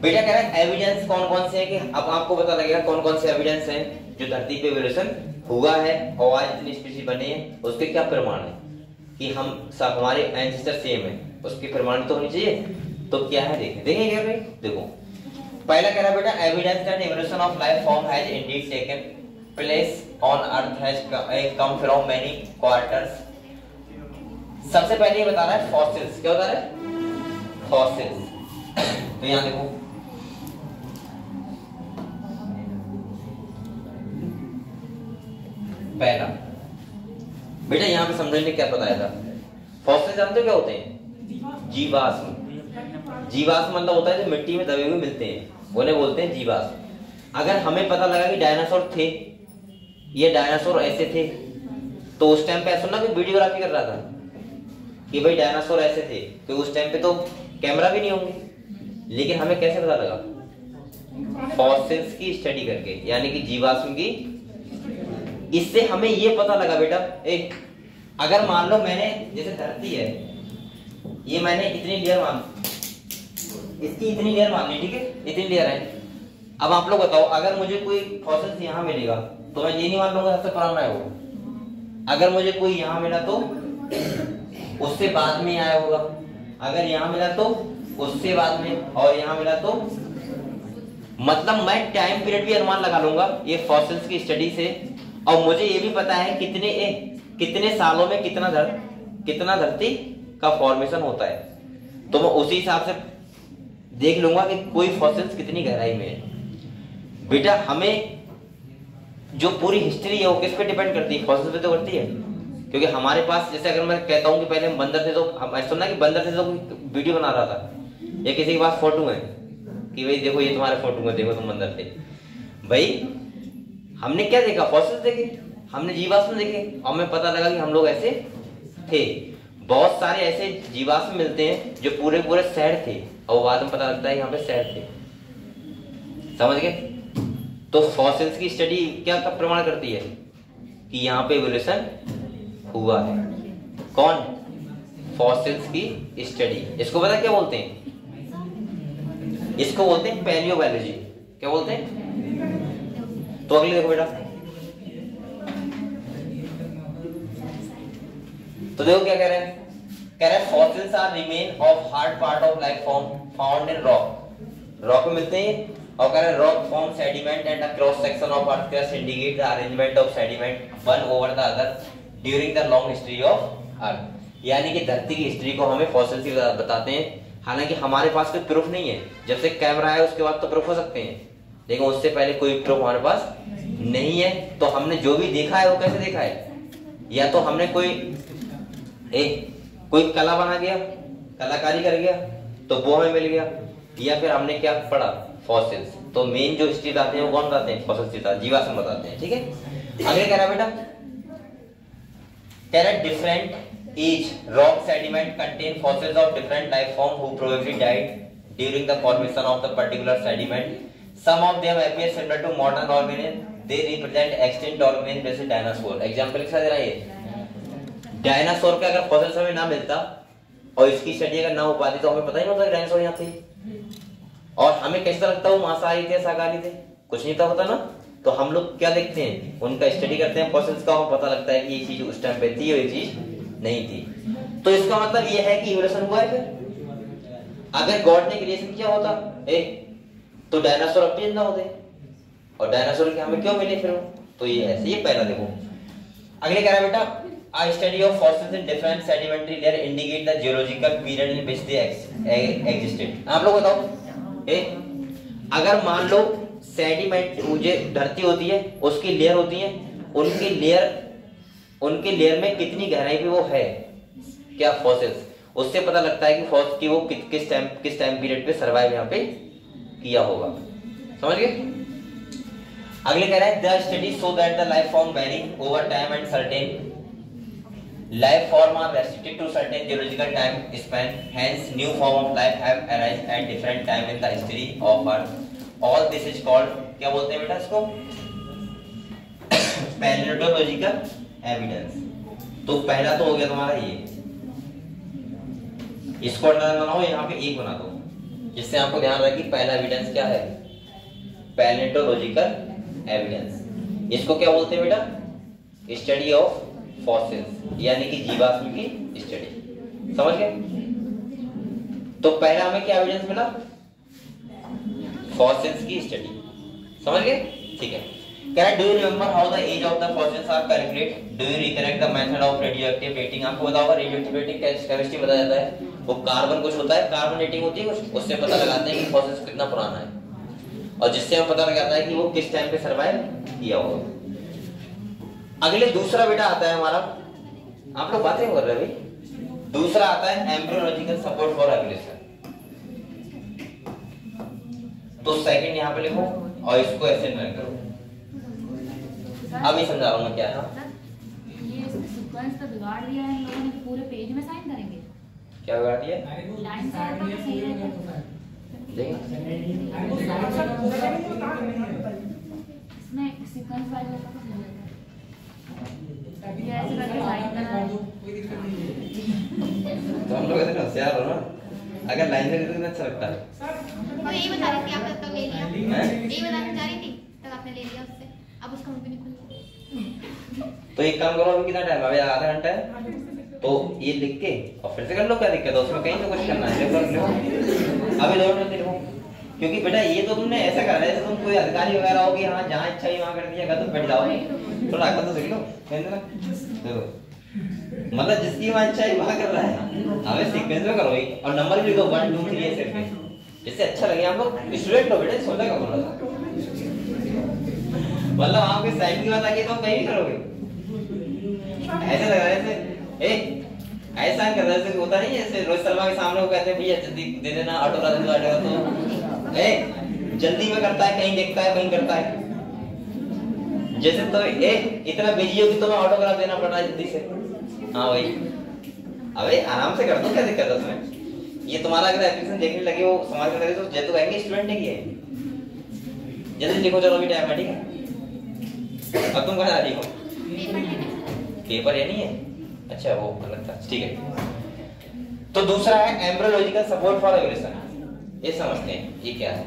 बेटा कह रहा है एविडेंस कौन कौन से हैं, कि अब आपको पता लगेगा कौन कौन से एविडेंस हैं जो धरती पे एवोल्यूशन हुआ है और आज इतनी स्पीशीज बने हैं। उसके क्या प्रमाण है कि हम सब हमारे एंसेस्टर सेम है, उसके प्रमाण तो होने चाहिए। तो क्या है देखेंगे क्या भाई? देखो पहला कह रहा है बेटा evidence that evolution of life form has Indeed taken place on earth has come from many quarters. सबसे पहले ये बता रहा है फॉसिल्स। क्या बता रहा है? फॉसिल्स। तो यहां देखो पहला बेटा यहां पे समझने ने क्या बताया था? फॉसिल जानते हो क्या होते हैं? जीवाश्म। जीवाश्म मतलब होता है जो मिट्टी में दबे हुए मिलते हैं, उन्हें बोलते हैं जीवाश्म। अगर हमें पता लगा कि डायनासोर थे, ये डायनासोर ऐसे थे, तो उस टाइम पे ऐसा ना कि वीडियोग्राफी कर रहा था कि भाई डायनासोर ऐसे थे, तो उस टाइम पे तो कैमरा भी नहीं होंगे। लेकिन हमें कैसे पता लगा? फॉसिल्स की स्टडी करके, यानी कि जीवाश्म की। इससे हमें ये पता लगा बेटा, एक अगर मान लो मैंने जैसे धरती है, ये मैंने इतनी लेयर मान, इसकी इतनी लेयर मान ली, ठीक है, इतनी लेयर है। अब आप लोग बताओ, अगर मुझे कोई फॉसिल्स यहाँ मिलेगा तो मैं ये नहीं मान लूंगा सबसे पुराना है वो। अगर मुझे कोई यहाँ मिला तो उससे बाद में आया होगा, अगर यहाँ मिला तो उससे बाद में, और यहाँ मिला तो, मतलब मैं टाइम पीरियड भी अनुमान लगा लूंगा ये फॉसिल्स की स्टडी से। और मुझे ये भी पता है कितने सालों में कितना धरती का फॉर्मेशन होता है। तो मैं उसी हिसाब से देख लूंगा कि कोई फॉसिल्स कितनी गहराई में है। बेटा हमें जो पूरी हिस्ट्री है वो किस पे डिपेंड करती है? फॉसिल्स पे तो करती है। क्योंकि हमारे पास, जैसे अगर मैं कहता हूँ कि पहले हम बंदर थे, तो हम सुनना कि बंदर थे तो वीडियो बना रहा था, या किसी के पास फोटो है कि भाई देखो ये तुम्हारे फोटो में, देखो तुम बंदर थे। भाई हमने क्या देखा? फॉसिल्स देखे, हमने जीवाश्म देखे, और हमें पता लगा कि हम लोग ऐसे थे। बहुत सारे ऐसे जीवाश्म मिलते हैं जो पूरे शहर थे, और बाद में पता लगता है यहाँ पे शहर थे। समझ गए? तो फॉसिल्स की स्टडी क्या प्रमाण करती है कि यहाँ पे एवोल्यूशन हुआ है। कौन? फॉसिल्स की स्टडी। इसको पता क्या बोलते हैं? इसको बोलते हैं पैलियोबायोलॉजी। क्या बोलते हैं? तो अगले देखो बेटा, तो देखो क्या कह रहे हैं? कह रहे हैं fossils are remain of hard part of life form found in rock में मिलते हैं। और कह रहे हैं rock form sediment and the cross section of earth crust indicate the arrangement of sediment one over the other during the long history of earth. यानी कि धरती की हिस्ट्री को हमें फॉसिल्स ही बताते हैं। हालांकि हमारे पास कोई प्रूफ नहीं है, जब से कैमरा है उसके बाद तो प्रूफ हो सकते हैं, लेकिन उससे पहले कोई प्रूफ हमारे पास नहीं है। तो हमने जो भी देखा है वो कैसे देखा है, या तो हमने कोई कला बना गया, कलाकारी कर गया तो वो हमें मिल गया, या फिर हमने क्या पढ़ा, फॉसिल्स। तो मेन जो हिस्ट्री बताते हैं वो कौन बताते हैं, फॉसिल्स, जीवाश्म बताते हैं। ठीक है, आगे कह रहा बेटा, कह रहा different each rock sediment contain fossils of different life form who probably died during the formation of the particular sediment. Some of them appear similar to modern organisms. They represent extinct organisms जैसे dinosaur. Example के साथ दे रहा है, dinosaur का अगर fossils हमें ना मिलता और इसकी स्टडी अगर ना हो पाती तो हमें पता ही नहीं होता डायनासोर यहाँ थे। और हमें कैसा लगता वो मांसाहारी थे, शाकाहारी थे, कुछ नहीं पता ना। तो हम लोग क्या देखते हैं, उनका स्टडी करते हैं फॉसिल्स का, और पता लगता है कि ये चीज उस टाइम पे थी और ये चीज नहीं थी। तो इसका मतलब ये है कि इवोल्यूशन हुआ है। फिर अगर गॉड ने क्रिएशन किया होता तो डायनासोर अब भी जिंदा होते, और डायनासोर के हमें क्यों मिले फिर? तो ये ऐसे, ये पहला देखो। अगले कह रहा है बेटा, a study of fossils in different sedimentary layer indicate the geological period in which they existed। आप लोग बताओ, अगर मान लो सेडिमेंट जो धरती होती है उसकी लेयर होती है, उनके लेयर में कितनी गहराई पे वो है, क्या फॉसिल्स, उससे पता लगता है कि वो किस टाइम पीरियड पे सर्वाइव यहाँ पे किया होगा। समझ गए? अगले कह रहा है, the study show that the life form vary over time and certain life form are restricted to certain geological time span, hence new form of life have arised at different time in the history of earth. All this is called, क्या बोलते हैं बेटा इसको, पैलियोलॉजिकल evidence. तो पहला तो हो गया तुम्हारा ये, इसको बनाओ, यहाँ पे एक बना दो, जिससे आपको ध्यान रहे कि पहला एविडेंस क्या है, पैलियोलॉजिकल एविडेंस। इसको क्या बोलते हैं बेटा, स्टडी ऑफ फॉसिल्स, यानी कि जीवाश्म की स्टडी। समझ गए? तो पहला हमें क्या एविडेंस मिला, फॉसिल्स की स्टडी। समझ गए? ठीक है। Do you remember how the age of the fossils are calculated? Do you recollect the method of radioactive dating? आपको पता होगा रेडियोएक्टिव डेटिंग केमिस्ट्री बताया जाता है, वो कार्बन कुछ होता है, कार्बन डेटिंग होती है कुछ, उससे पता लगाते हैं कि फॉसिल्स कितना पुराना है, और जिससे हमें पता लगाता है कि वो किस टाइम पे सर्वाइव किया होगा। अगले दूसरा बेटा आता है हमारा, आप लोग बातें कर रहे हैं भाई, दूसरा आता है एम्ब्रियोलॉजिकल सपोर्ट फॉर एवोल्यूशन। तो सेकंड यहाँ पे लिखो और इसको ऐसे नोट करो। अभी समझा रहा हूँ मैं क्या है। ये सीक्वेंस तो बिगाड़ दिया है इन लोगों ने, पूरे पेज में साइन करेंगे। क्या बिगाड़ दिया? लाइन से आता तो सही रहता। इसमें सीक्वेंस वाइज होता तो सही रहता। ये ऐसे करके साइन करा तो हम लोग इतने होशियार हो ना, अगर लाइन में कितना अच्छा लगता है। वो यही बता रही थी आप तब ले लिया, यही बताना चाह रही थी तब आपने ले लिया उससे, अब उसका मुंह भी नहीं खुल। तो एक काम करो, अभी कितना टाइम, अभी आधा घंटा है, तो ये लिख के और फिर से कर लो, क्या दिक्कत है उसमें, कहीं तो कुछ करना है अभी 2 मिनट लिखो। क्योंकि बेटा ये तो तुमने ऐसा करा है जैसे तुम कोई अधिकारी वगैरह होगी, हाँ जहाँ इच्छा ही वहाँ कर दिया, गलत बैठ जाओगे, थोड़ा अकल तो सीख लो। देखो मतलब जिसकी वहाँ इच्छा है वहाँ कर रहा है, हमें सीक्वेंस में करो और नंबर भी लिखो 1 2 3 ऐसे करके, जिससे अच्छा लगे। हम लोग स्टूडेंट हो बेटा, सोचा का बोला था, मतलब आपके साइड की बात आके तो कहीं भी करोगे, ऐसे लग रहा है ऐसा कर रहा है, होता नहीं जैसे रोहित शर्मा के सामने वो कहते हैं भैया जल्दी दे देना ऑटोग्राफ, तो जल्दी में करता है, कहीं देखता है कहीं करता है, जैसे तो इतना बिजी हो कि तुम्हें ऑटोग्राफ देना पड़ रहा है जल्दी से। हाँ भाई, अबे आराम से कर दो, क्या दिक्कत है उसमें। ये तुम्हारा अगर एप्लीकेशन देखने लगे वो समाज में लगे तो जैसे तो कहेंगे स्टूडेंट ने किया है, जल्दी लिखो, चलो अभी टाइम है, ठीक है। अब तुम कहाँ जा रही हो? पेपर ये नहीं है, अच्छा वो अलग था, ठीक है। तो दूसरा है एम्ब्रियोलॉजिकल सपोर्ट फॉर एवोल्यूशन, ये समझते हैं ये क्या है।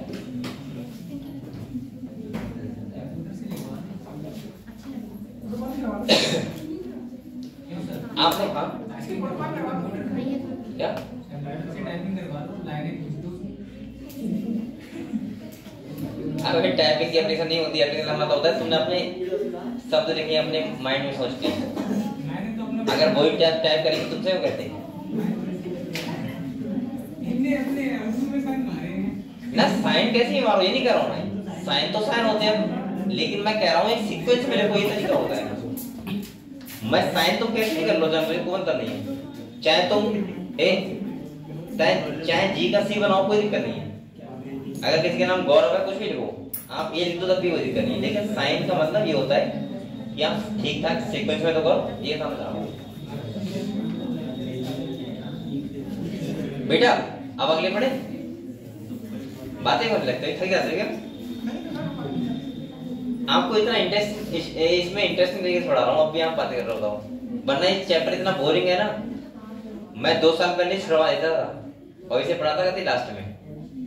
आपने हाँ क्या अगर टाइपिंग की एप्लीकेशन नहीं होती, एप्लीकेशन मतलब होता है तुमने अपने शब्द लिखे अपने माइंड में सोच के, अगर वही टाइप करेंगे तुमसे क्यों कहते हैं ना साइन कैसे मारो, ये नहीं कर रहा हूँ मैं, साइन तो साइन होते हैं, लेकिन मैं कह रहा हूँ एक सीक्वेंस मेरे को ये तरीका होता है। मैं साइन तुम कैसे नहीं कर लो, जब मुझे कौन करनी है, चाहे तुम चाहे जी का सी बनाओ कोई दिक्कत नहीं है। अगर किसी का नाम गौरव है कुछ भी लिखो, आप ये लिख दो तब भी कोई दिक्कत नहीं है। लेकिन साइन का मतलब ये होता है कि आप ठीक ठाक सीक्वेंस में तो करो, ये समझ रहा हूँ बेटा। अब अगले पढ़े, बातें करने लगते हैं, थक जाते क्या? आपको इतना इंटरेस्ट इसमें इंटरेस्टिंग तरीके से पढ़ा रहा हूँ, अब भी आप बातें कर रहा हूँ, वरना ये चैप्टर इतना बोरिंग है ना। मैं 2 साल पहले छुड़वा देता था और इसे पढ़ाता करती लास्ट में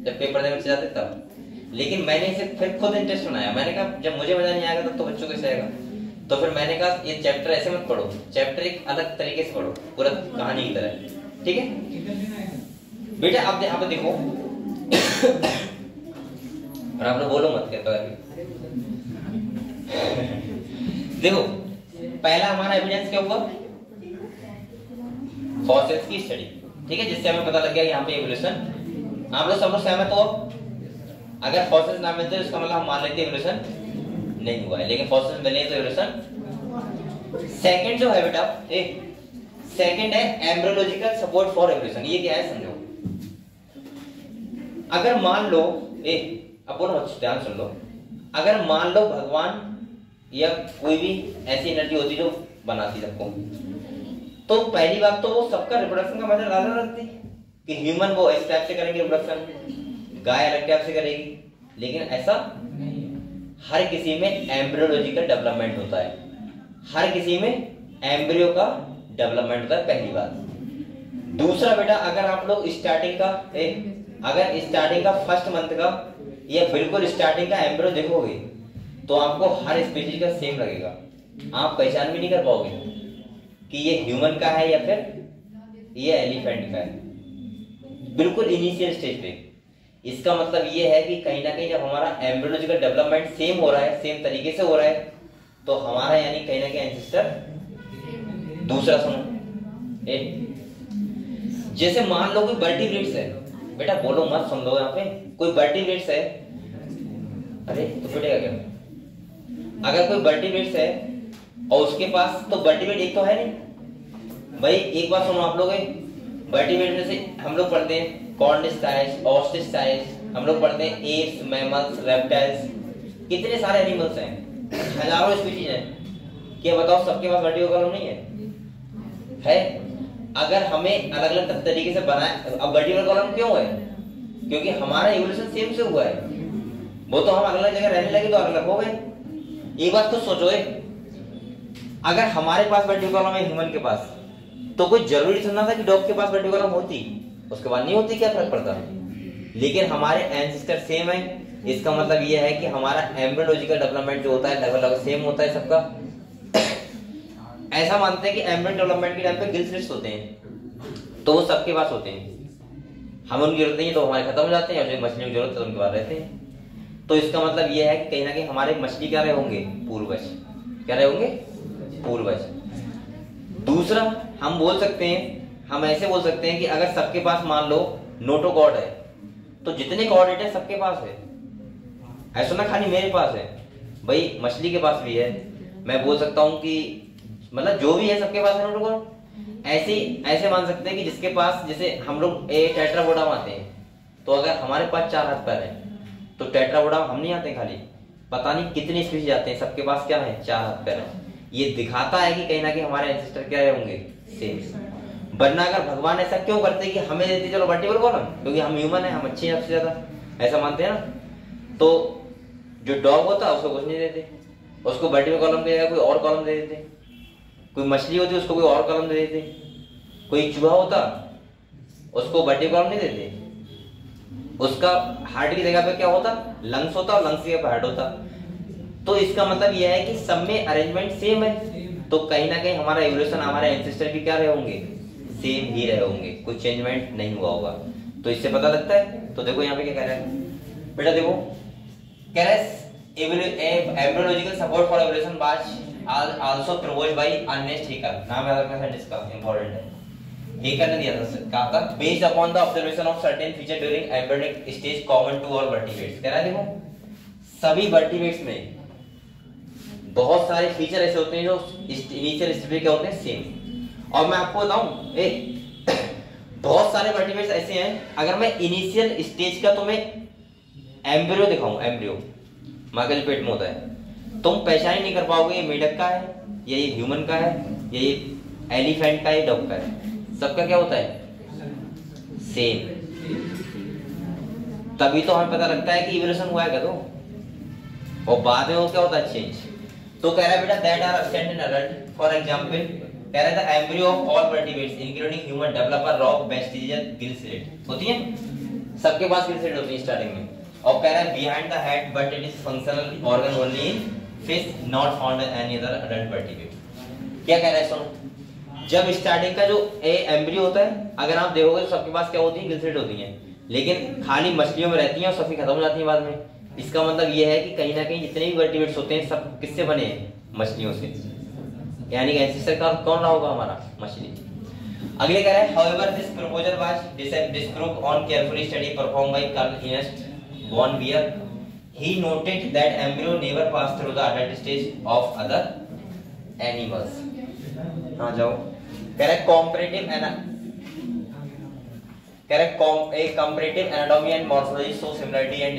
जब पेपर देने चले जाते तब, लेकिन मैंने इसे फिर खुद इंटरेस्ट बनाया। मैंने कहा जब मुझे मजा नहीं आएगा तब तो बच्चों को आएगा, तो फिर मैंने कहा ये चैप्टर ऐसे मत पढ़ो, चैप्टर एक अलग तरीके से पढ़ो, पूरा कहानी की तरह, ठीक है बेटा? आप देखो और आप लोग बोलो मत कहता देखो, पहला हमारा एविडेंस क्या हुआ? फॉसिल्स की स्टडी, ठीक है, जिससे हमें पता लग गया यहाँ पे एवोल्यूशन। आप लोग सब लोग सहमत हो? अगर फॉसिल्स ना मिलते तो इसका मतलब हम मान लेते एवोल्यूशन नहीं हुआ है, लेकिन फॉसिल्स मिले तो एवोल्यूशन। सेकंड जो है बेटा, सेकंड है एम्ब्रियोलॉजिकल सपोर्ट फॉर एवोल्यूशन। ये क्या है समझो। अगर मान लो अब बोलो ध्यान सुन लो, अगर मान लो भगवान या कोई भी ऐसी एनर्जी होती जो बनाती सबको, तो पहली बात तो वो सबका रिप्रोडक्शन का मेथड अलग रखती कि ह्यूमन वो इस टाइप से करेंगे रिप्रोडक्शन, गाय अलग टाइप से करेगी, लेकिन ऐसा हर किसी में एम्ब्रियोलॉजिकल डेवलपमेंट होता है, हर किसी में एम्ब्रियो का डेवलपमेंट होता है, पहली बात। दूसरा बेटा, अगर आप लोग स्टार्टिंग का फर्स्ट मंथ का या बिल्कुल स्टार्टिंग का एम्ब्रियो देखोगे तो आपको हर स्पीशीज का सेम लगेगा, आप पहचान भी नहीं कर पाओगे कि ये ह्यूमन का है या फिर ये एलिफेंट का है, बिल्कुल इनिशियल स्टेज पे। इसका मतलब ये है कि कहीं ना कहीं जब हमारा एम्ब्रियोलॉजिकल डेवलपमेंट सेम हो रहा है, सेम तरीके से हो रहा है, तो हमारा यानी कहीं ना कहीं एंसेस्टर दूसरा। सुनो जैसे मान लो कोई वर्टिब्रेट्स है, बेटा बोलो मत, सुन लो, यहाँ पे कोई वर्टिब्रेट्स है, अरे तो फटेगा क्या? अगर कोई वर्टिब्रेट्स है और उसके पास तो वर्टिब्रेट एक तो है नहीं भाई, एक बात सुनो आप लोग, वर्टिब्रेट में से हम लोग पढ़ते हैं कॉर्निस्टाइस, ऑस्टिस्टाइस, हम लोग पढ़ते हैं एप्स, मैमल्स, रेप्टाइल्स, कितने सारे एनिमल्स हैं, हजारों स्पीशीज हैं। क्या बताओ सबके पास वर्टिब्रल कॉलम नहीं है? अगर हमें अलग अलग तरीके से बनाए, अब वर्टिब्रल कॉलम क्यों है? क्योंकि हमारा इवोल्यूशन सेम से हुआ है, वो तो हम अलग अलग जगह रहने लगे तो अलग अलग हो गए। एक बात तो सोचो, अगर हमारे पास वर्टिब्रल कॉलम है ह्यूमन के पास, तो कोई जरूरी सुनना था कि डॉग के पास वर्टिब्रल कॉलम होती, उसके बाद नहीं होती, क्या फर्क पड़ता? लेकिन हमारे एंसेस्टर सेम है, इसका मतलब यह है कि हमारा एम्ब्रियोलॉजिकल डेवलपमेंट जो होता है लगभग सेम होता है सबका। ऐसा मानते हैं कि एम्ब्रियो डेवलपमेंट के टाइम पे गिल स्लिट्स होते हैं, तो वो सबके पास होते हैं, हमें उनकी जरूरत नहीं है तो हमारे खत्म हो जाते हैं, और जो मछलियों की जरूरत है उनके पास रहते हैं। तो इसका मतलब यह है कि कहीं ना कहीं हमारे मछली क्या रहे होंगे? पूर्वज। क्या रहे होंगे? पूर्वज। दूसरा हम बोल सकते हैं, हम ऐसे बोल सकते हैं कि अगर सबके पास मान लो नोटोकॉर्ड है, तो जितने कॉर्डेट है सबके पास है, ऐसा ना खाली मेरे पास है भाई, मछली के पास भी है। मैं बोल सकता हूं कि मतलब जो भी है सबके पास है नोटोकॉर्ड। ऐसे मान सकते हैं कि जिसके पास, जैसे हम लोग टेट्रापोडा आते हैं, तो अगर हमारे पास 4 हाथ पैर है तो टेट्रापोडा हम नहीं आते खाली, पता नहीं कितने स्पीशीज आते हैं, सबके पास क्या है? 4 हाथ पैर है। ये दिखाता है कि कहीं ना कहीं हमारे एंसेस्टर क्या होंगे? सेम। वरना अगर भगवान ऐसा क्यों करते कि हमें देते चलो वर्टिब्रल कॉलम, क्योंकि हम ह्यूमन है, हम अच्छे हैं सबसे ज्यादा, ऐसा मानते हैं ना। तो जो डॉग होता है उसको कुछ नहीं देते, उसको वर्टिब्रल कॉलम की जगह कोई और कॉलम दे देते। कोई मछली होती उसको कोई और कॉलम दे देते। कोई चूहा होता उसको वर्टिब्रल कॉलम नहीं देते, उसका हार्ट की जगह पे क्या होता? लंग्स होता, और लंग्स की जगह पे हार्ट होता। तो इसका मतलब यह है कि सब में अरेंजमेंट सेम है, तो कहीं ना कहीं हमारा एवोल्यूशन, हमारे एंसेस्टर भी क्या रहे होंगे? सेम ही रहे होंगे, कोई चेंजमेंट नहीं हुआ होगा। तो इससे पता लगता है। तो देखो यहाँ पे क्या कह रहा है बेटा, देखो कह रहा है embryological support for evolution was also proposed by Ernest Haeckel, नाम याद रखना साइंटिस्ट का, इंपॉर्टेंट है। हेकर ने दिया था, कहा था based upon the observation of certain feature during embryonic stage common to all vertebrates. कह रहा है देखो सभी वर्टिब्रेट्स में बहुत सारे फीचर ऐसे होते हैं जो इनिशियल स्टेज पे क्या होते हैं, सेम। और मैं आपको बताऊं बहुत सारे वर्टिब्रेट्स ऐसे हैं, अगर मैं इनिशियल स्टेज का तुम्हें एम्ब्रियो दिखाऊं, एम्ब्रियो मां के पेट में होता है, तुम पहचान ही नहीं कर पाओगे ये मेढक का है, ये ह्यूमन का है, ये एलिफेंट का है, डॉग का है। सबका क्या होता है, सेम। तभी तो हमें पता लगता है कि इवोल्यूशन हुआ है, तो और बाद में वो क्या होता है, चेंज। तो कह रहा है बेटा that are absent in adult, for example कह रहा है the embryo of all vertebrates including human develop a row of vestigial gill slit. होती है, सबके पास गिल स्लिट होती है स्टार्टिंग में। और कह रहा है behind the head but it is functional organ only in fish not found in any other adult vertebrate. क्या कह रहा है सुनो, जब स्टार्टिंग का जो एम्ब्रियो होता है, अगर आप देखोगे तो सबके पास क्या होती है, गिल स्लिट होती है, लेकिन खाली मछलियों में रहती हैं और सभी खत्म हो जाती हैं बाद में। इसका मतलब ये है कि कहीं ना कहीं जितने भी वर्टिब्रेट्स होते हैं सब किससे बने हैं, मछलियों से। यानी कि एंसेस्टर का कौन रहा होगा, हमारा मछली। अगले कह रहा है however this proposal was disproved on carefully study perform by Karl Ernst von Baer. He noted that embryo never pass through the adult stage of other animals. हाँ जाओ। कह रहा है comparative anatomy and morphology show similarity and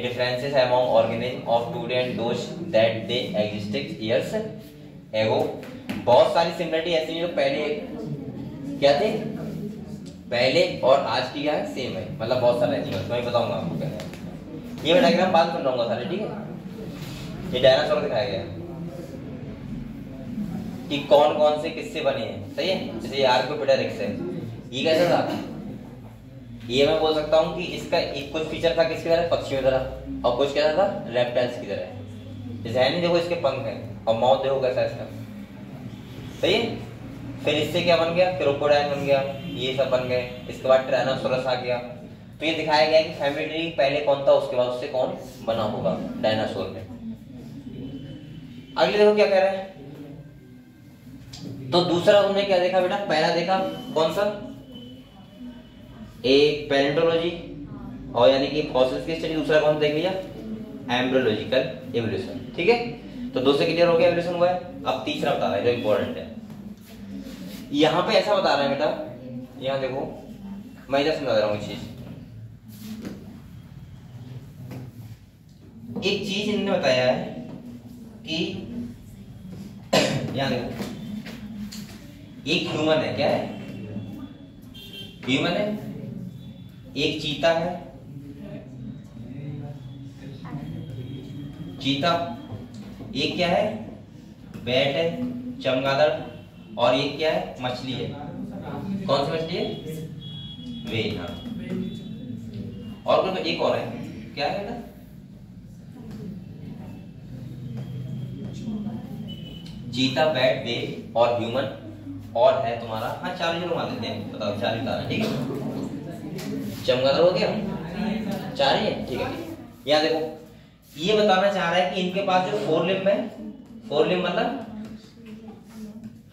differences among organisms of today and those that they existed years ago। बहुत सारी similarity ऐसी है जो पहले क्या थे, पहले और आज की क्या है, सेम है। मतलब बहुत सारे एनिमल्स मैं बताऊंगा आपको क्या है। ये मैं डायग्राम बाद में बनाऊंगा सारे, ठीक है। ये डायनासोर दिखाया गया कि कौन कौन से किससे बने हैं, सही है। जैसे आर्कियोपेटेरिक्स है, ये कैसा था, ये मैं बोल सकता हूँ कि इसका एक कुछ फीचर था किसकी तरह, पक्षियों की तरह, और कुछ कैसा था, रेप्टाइल्स की तरह। जैसे है नहीं, देखो इसके पंख हैं और माउथ देखो कैसा है इसका, सही है। फिर इससे क्या बन गया, क्रोकोडाइल बन गया, ये सब बन गए। इसके बाद टायरानोसोरस आ गया। तो ये दिखाया गया कि फैमिली ट्री पहले कौन था, उसके बाद उससे कौन बना होगा डायनासोर में। अगले देखो क्या कह रहा है। तो दूसरा तुमने क्या देखा बेटा, पहला देखा कौन सा, एक पैलेंटोलॉजी और यानी कि फॉसिल्स की स्टडी। दूसरा कौन देख लिया, एम्ब्रियोलॉजिकल इवोल्यूशन, ठीक है। तो दो से क्लियर हो गया, इवोल्यूशन हुआ है। अब तीसरा बता रहा है जो इंपॉर्टेंट है। यहां पे ऐसा बता रहा है बेटा, यहां देखो मैं इधर समझा रहा हूं चीज। एक चीज इन्होंने बताया है कि यहां देखो एक ह्यूमन है, क्या है, ह्यूमन है, एक चीता है, चीता, एक क्या है, बैट है, चमगादड़, और ये क्या है, मछली है। कौन सी मछली है, व्हेल। हाँ, और कोई एक और है, क्या है बेटा, चीता, बैट, व्हेल और ह्यूमन, और है तुम्हारा, हाँ चार ही मान लेते हैं, बताओ चार ही बता रहे, ठीक है। चमगादड़ हो गया, चार ही है, ठीक है। यहाँ देखो ये बताना चाह रहा है कि इनके पास जो फोर लिम्ब है, फोर लिम्ब मतलब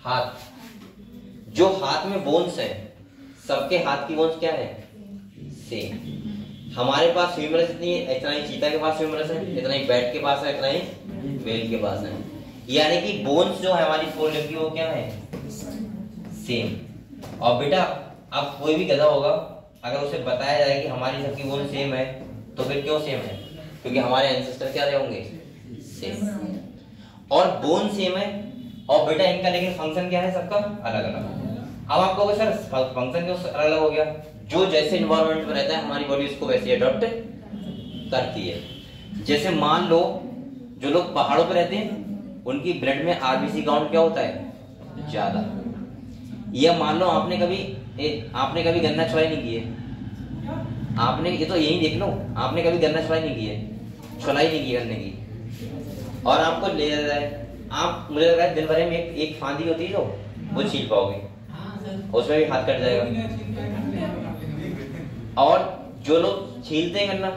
हाथ, जो हाथ में बोन्स है, सबके हाथ की बोन्स क्या है, सेम। हमारे पास ह्यूमरस इतनी है, इतना ही चीता के पास ह्यूमरस है, इतना ही बैट के पास है, इतना ही व्हेल के पास है। यानी कि बोन्स जो है हमारी फोर लिम्ब की वो क्या है, सेम। और बेटा अब कोई भी गधा होगा, अगर उसे बताया जाए कि हमारी सबकी बोन सेम है, तो फिर क्यों सेम है, क्योंकि हमारे एंसेस्टर क्या रहे होंगे, सेम। और बोन सेम है, और बेटा इनका लेकिन फंक्शन क्या है, सबका अलग अलग। अब आपको सर फंक्शन क्यों अलग अलग हो गया, जो जैसे इन्वायरमेंट में रहता है हमारी बॉडी उसको वैसे अडॉप्ट करती है। जैसे मान लो जो लोग पहाड़ों पे रहते हैं उनकी ब्लड में आरबीसी काउंट क्या होता है, ज्यादा। या मान लो आपने कभी गन्ना छुड़ाई नहीं की है, आपने ये तो यही देख लो, आपने कभी गन्ना छुड़ाई नहीं की है, छुड़ाई नहीं की गन्ने की, और आपको ले जाए, आप मुझे लग रहा है दिन भर में एक फांदी होती है जो वो छील पाओगे, उसमें भी हाथ कट जाएगा। और जो लोग छीलते हैं गन्ना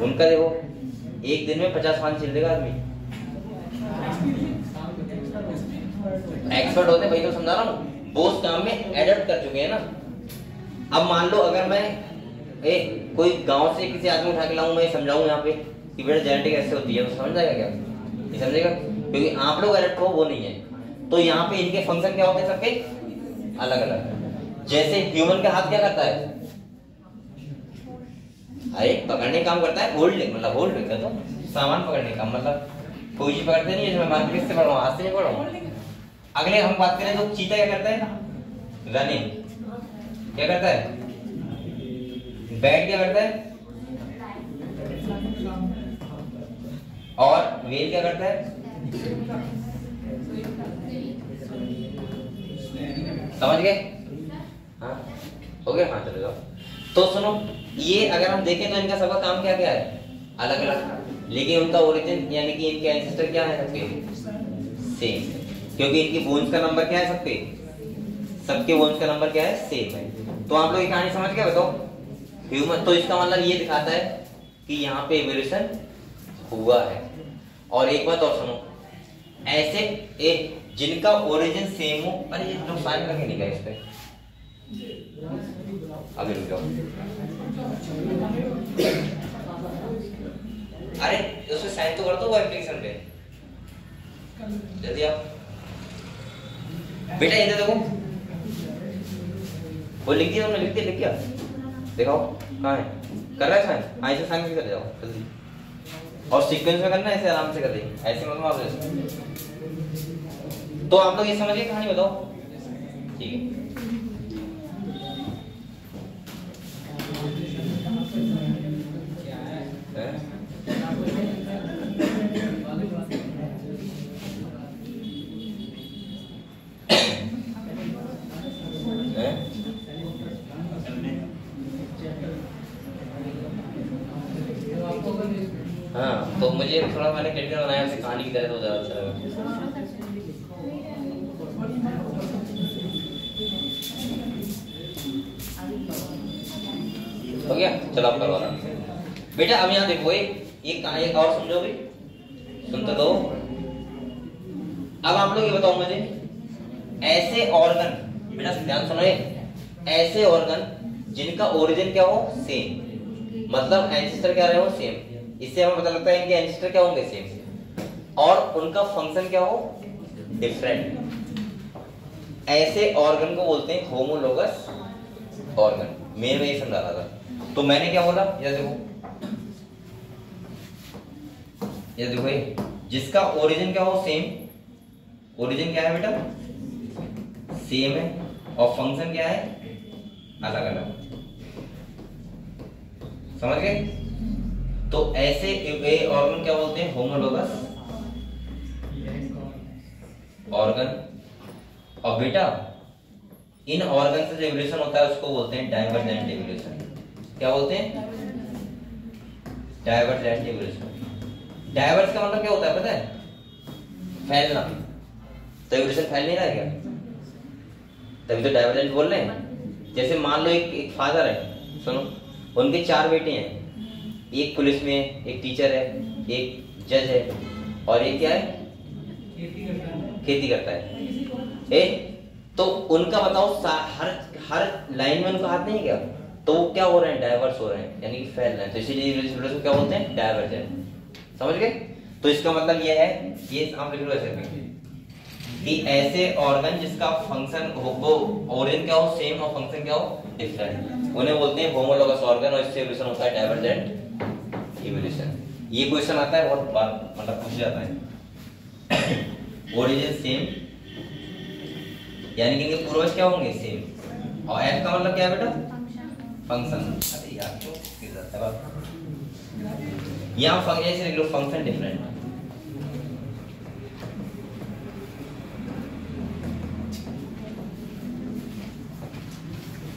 उनका देखो एक दिन में 50 फांद छील देगा आदमी, एक्सपर्ट होते हैं, भाई तो समझा रहा हूँ, वो उस काम में एडप्ट कर चुके हैं ना। अब मान लो अगर मैं कोई गांव से किसी आदमी उठा के लाऊं, मैं समझाऊं यहाँ पे कि बेटा जेनेटिक ऐसे होती है, तो समझ जाएगा क्या? नहीं समझेगा, क्योंकि आप लोग एडप्ट हो, वो नहीं है। तो यहाँ पे इनके फंक्शन क्या होते हैं सबके अलग अलग। जैसे ह्यूमन का हाथ क्या करता है, अरे पकड़ने काम करता है, होल्ड मतलब होल्ड कर दो, सामान पकड़ने का मतलब कोई चीज पकड़ते नहीं है। मैं मार्केट से पढ़ रहा हूँ, हाथ से नहीं पढ़ रहा हूँ। अगले हम बात करें तो चीता क्या करता है, रनिंग। क्या करता है, बैट क्या करता है, और वेल क्या करता है, समझ गए? हाँ हो गया, हाँ चलो जाओ। तो सुनो, ये अगर हम देखें तो इनका सबका काम क्या क्या है, अलग अलग, लेकिन उनका ओरिजिन यानी कि इनके एंसेस्टर क्या है सबके सेम, क्योंकि इनकी बोन्स का नंबर क्या है, सबके बोन्स का नंबर क्या है, सेम है। तो आप लोग ये कहानी समझ गए? बताओ ह्यूमन, तो इसका मतलब ये दिखाता है कि यहाँ पे इवोल्यूशन हुआ है। और एक बात और सुनो, ऐसे जिनका ओरिजिन सेम हो, अरे ये लोग साइन करके नहीं गए इस पे, अभी रुक जाओ, अरे उसमें साइन तो कर दो वो एप्लीकेशन पे, जल्दी आप बेटा इधर देखो, वो लिख दिया तुमने, लिख दिया दिखाओ कहाँ है, कर रहा है साइन, ऐसे साइन कर जाओ जल्दी, और सीक्वेंस में करना है, ऐसे आराम से कर देंगे, ऐसे मतलब आप ऐसे। तो आप लोग ये समझिए कहानी, बताओ ठीक है? हाँ तो मुझे थोड़ा मैंने कैरेक्टर बनाया उसे कहानी की तरह, तो ज्यादा अच्छा लगा। हो गया, चलो आप करवा बेटा। अब यहाँ देखो, एक और समझो भी, सुनते दो। अब आप लोग ये बताओ मुझे, ऐसे ऑर्गन, बेटा ध्यान सुनो, ऐसे ऑर्गन जिनका ओरिजिन क्या हो, सेम, मतलब एंसेस्टर क्या रहे हो, सेम, इससे हमें पता लगता है इनके एंसेस्टर क्या होंगे, सेम, और उनका फंक्शन क्या हो, डिफरेंट। ऐसे ऑर्गन को बोलते हैं होमोलोगस ऑर्गन। मैं ये समझा रहा था, तो मैंने क्या बोला, ये देखो, ये देखो, ये जिसका ओरिजिन क्या हो, सेम, ओरिजिन क्या है बेटा, सेम है, और फंक्शन क्या है, अलग अलग, समझ गए? तो ऐसे ऑर्गन क्या बोलते हैं, होमोलोगस ऑर्गन। और बेटा इन ऑर्गन से जो एवोल्यूशन होता है उसको बोलते हैं डाइवर्जेंट एवोल्यूशन। क्या बोलते हैं, डाइवर्जेंट एवोल्यूशन। डाइवर्स का मतलब क्या होता है पता है, फैलना। तो एवोल्यूशन फैल नहीं रहा है क्या, तभी तो डाइवर्जेंट बोल रहे हैं। जैसे मान लो एक फादर है, सुनो, उनके 4 बेटे हैं, एक पुलिस में है, एक टीचर है, एक जज है, और एक क्या है, खेती करता है। तो उनका बताओ, हर लाइन में उनका हाथ नहीं है क्या, तो वो क्या हो रहे हैं, डाइवर्स हो रहे हैं, यानी कि फैल रहे हैं। तो इसीलिए एवोल्यूशन क्या बोलते हैं, डाइवर्जेंट। समझ गए? तो इसका मतलब ये है, ये आप लिख लो ऐसे कि ऐसे ऑर्गन जिसका फंक्शन हो, ओरिजिन क्या हो, सेम, और फंक्शन क्या हो, डिफरेंट, उन्हें बोलते हैं होमोलोगस ऑर्गन, और इससे एवोल्यूशन होता है डाइवर्जेंट एवोल्यूशन। ये क्वेश्चन आता है बहुत बार, मतलब पूछ जाता है। ओरिजिन सेम, यानी कि इनके पूर्वज क्या होंगे, सेम, और एफ का मतलब क्या है बेटा, फंक्शन। अरे यार क्यों गिर जाता है बात, यहाँ फंक्शन ऐसे लिख लो, फंक्शन डिफरेंट।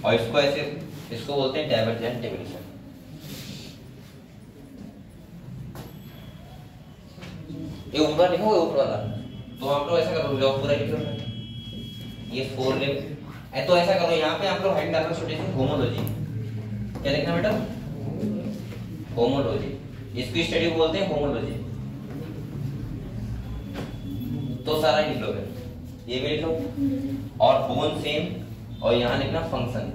और इसको ऐसे, इसको बोलते हैं डाइवर्जेंट एवोल्यूशन। ये ऊपर लिखो, ऊपर वाला, तो आप लोग ऐसा करो, जॉब पूरा लिख लो, ये 4 ले, तो ऐसा करो, यहाँ पे आप लोग हेड डालना छोटे से, होमोलॉजी। क्या लिखना बेटा, होमोलॉजी, इसकी स्टडी बोलते हैं होमोलॉजी। तो सारा लिख लो फिर, ये भी लिख लो, और बोन सेम, और यहाँ लिखना फंक्शन,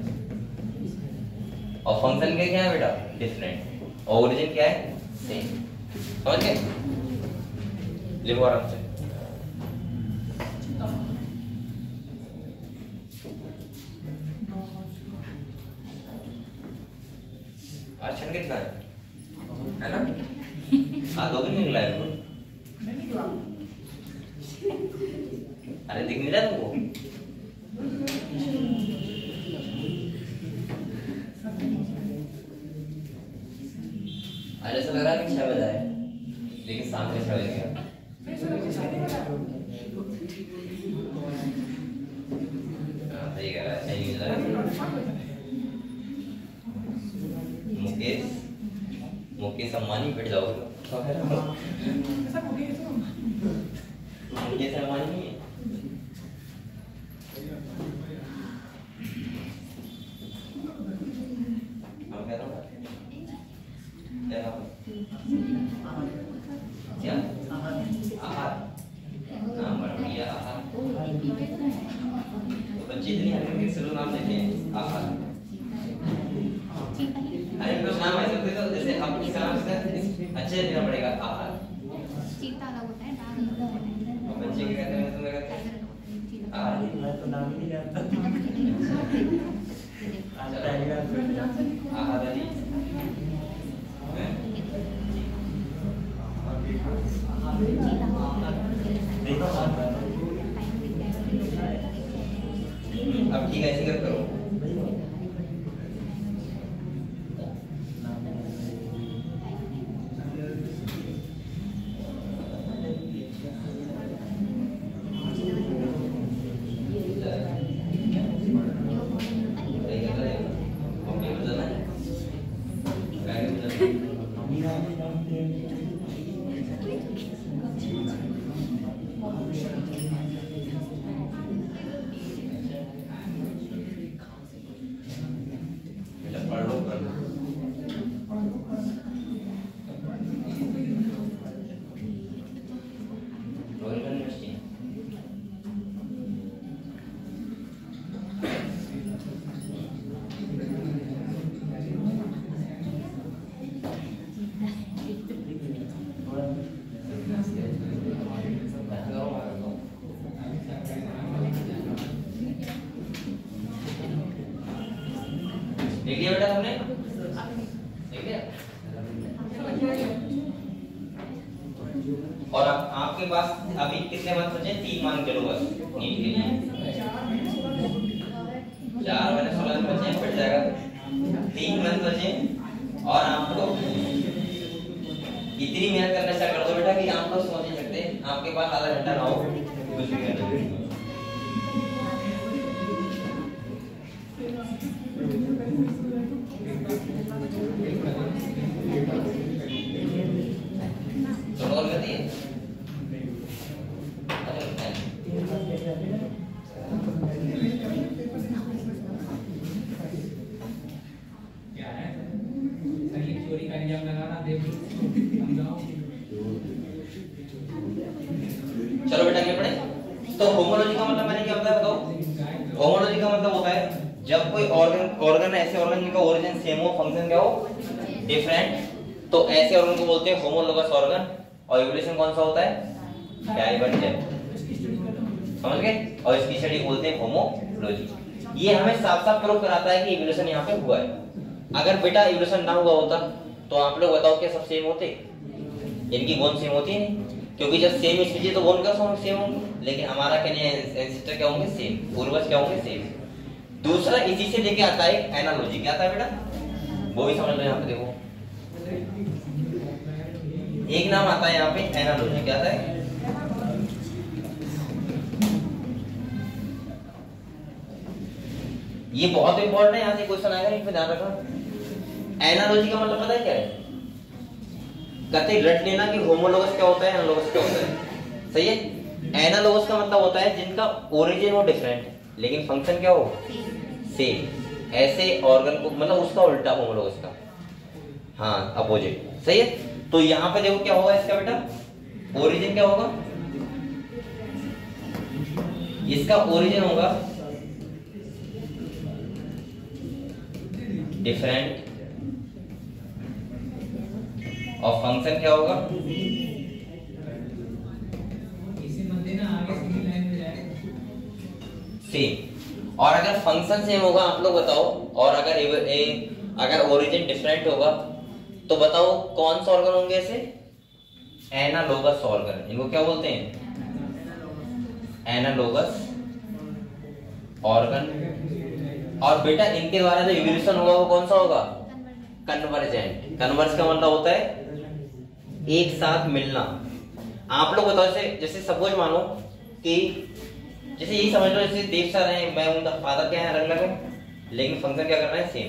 और फंक्शन के क्या है बेटा डिफरेंट, और ओरिजिन क्या है सेम। समझ गए? लिखो आराम से। अर्चन कितना है ना? हाँ, दो भी नहीं निकला है। अरे दिख नहीं रहा तुमको? ऐसा लग रहा है कि 6 बजा है, लेकिन शाम के 6 बजे गया। सही कह रहा है, सही कह रहा है। मुकेश अंबानी बैठ जाओगे। मुकेश अंबानी नहीं है। क्या आहार नाम बढ़िया आहार, बच्चे इतनी हल्के से नाम देते हैं आहार। अरे कुछ नाम ऐसे होते तो जैसे अपनी नाम से अच्छे देना पड़ेगा आहार। चीता अलग होता है, डाल बच्चे क्या कहते हैं, तुम्हें कहते हैं आहार। मैं तो नाम ही नहीं जानता। आहार अली अब ठीक है, ऐसे करो। देख लिया बेटा तुमने? ठीक है। और अब आपके पास अभी कितने मंथ बचे? 3 मान के लो बस नीट के लिए। 4 मैंने 16 दिन बचे, बढ़ जाएगा। 3 मंथ बचे और आपको इतनी मेहनत करना स्टार्ट कर दो बेटा कि आप लोग सोच नहीं सकते आपके पास आधा घंटा ना हो कुछ भी करने के लिए। चलो बेटा आगे पढ़े। तो होमोलॉजी का मतलब मैंने क्या बताया बताओ? होमोलॉजी का मतलब होता है जब कोई ऑर्गन ऐसे ऑर्गन जिनका ओरिजिन सेम हो, फंक्शन क्या हो डिफरेंट, तो ऐसे ऑर्गन को बोलते हैं होमोलोगस ऑर्गन। और इवोल्यूशन कौन सा होता है? डाइवर्जेंट। समझ गए? और इसकी स्टडी बोलते हैं होमोलॉजी। ये हमें साफ साफ प्रूव कराता है कि इवोल्यूशन यहाँ पे हुआ है। अगर बेटा इवोल्यूशन ना हुआ होता तो आप लोग बताओ क्या सब सेम होते? इनकी बोन सेम होती है नहीं, क्योंकि जब सेम स्पीशीज तो बोन का सेम होंगे, लेकिन हमारा कहने एंसेस्टर क्या होंगे? सेम। पूर्वज क्या होंगे? सेम। दूसरा इसी से लेके आता है एनालॉजी। क्या आता है बेटा? वो भी समझ लो। यहाँ पे देखो एक नाम आता है यहाँ पे एनालॉजी। क्या आता है? ये बहुत इंपॉर्टेंट है, यहाँ से क्वेश्चन आएगा, इस पे ध्यान रखना। एनालॉजी का मतलब पता है क्या है? कहते रट लेना कि होमोलोगस क्या होता है, एनालॉगस क्या होता है। सही है? एनालॉगस का मतलब होता है जिनका ओरिजिन हो डिफरेंट लेकिन फंक्शन क्या हो? सेम। ऐसे ऑर्गन को मतलब उसका उल्टा होमोलोगस का, हाँ अपोजिट। सही है? तो यहाँ पे देखो क्या होगा इसका बेटा? ओरिजिन क्या होगा? इसका ओरिजिन होगा डिफरेंट और फंक्शन क्या होगा सेम। और अगर फंक्शन सेम होगा आप लोग बताओ, और अगर ओरिजिन डिफरेंट होगा तो बताओ कौन सा ऑर्गन होंगे ऐसे? Analogous organ. इनको क्या बोलते हैं? Analogous organ. और बेटा इनके द्वारा जो इवोल्यूशन होगा वो कौन सा होगा? कन्वर्जेंट। कन्वर्ज का मतलब होता है एक साथ मिलना। आप लोग बताओ, जैसे सपोज मानो कि जैसे यही समझ लो, जैसे देव सर हैं, मैं हूं, फादर क्या है, अलग अलग है, लेकिन फंक्शन क्या कर रहा है? सेम।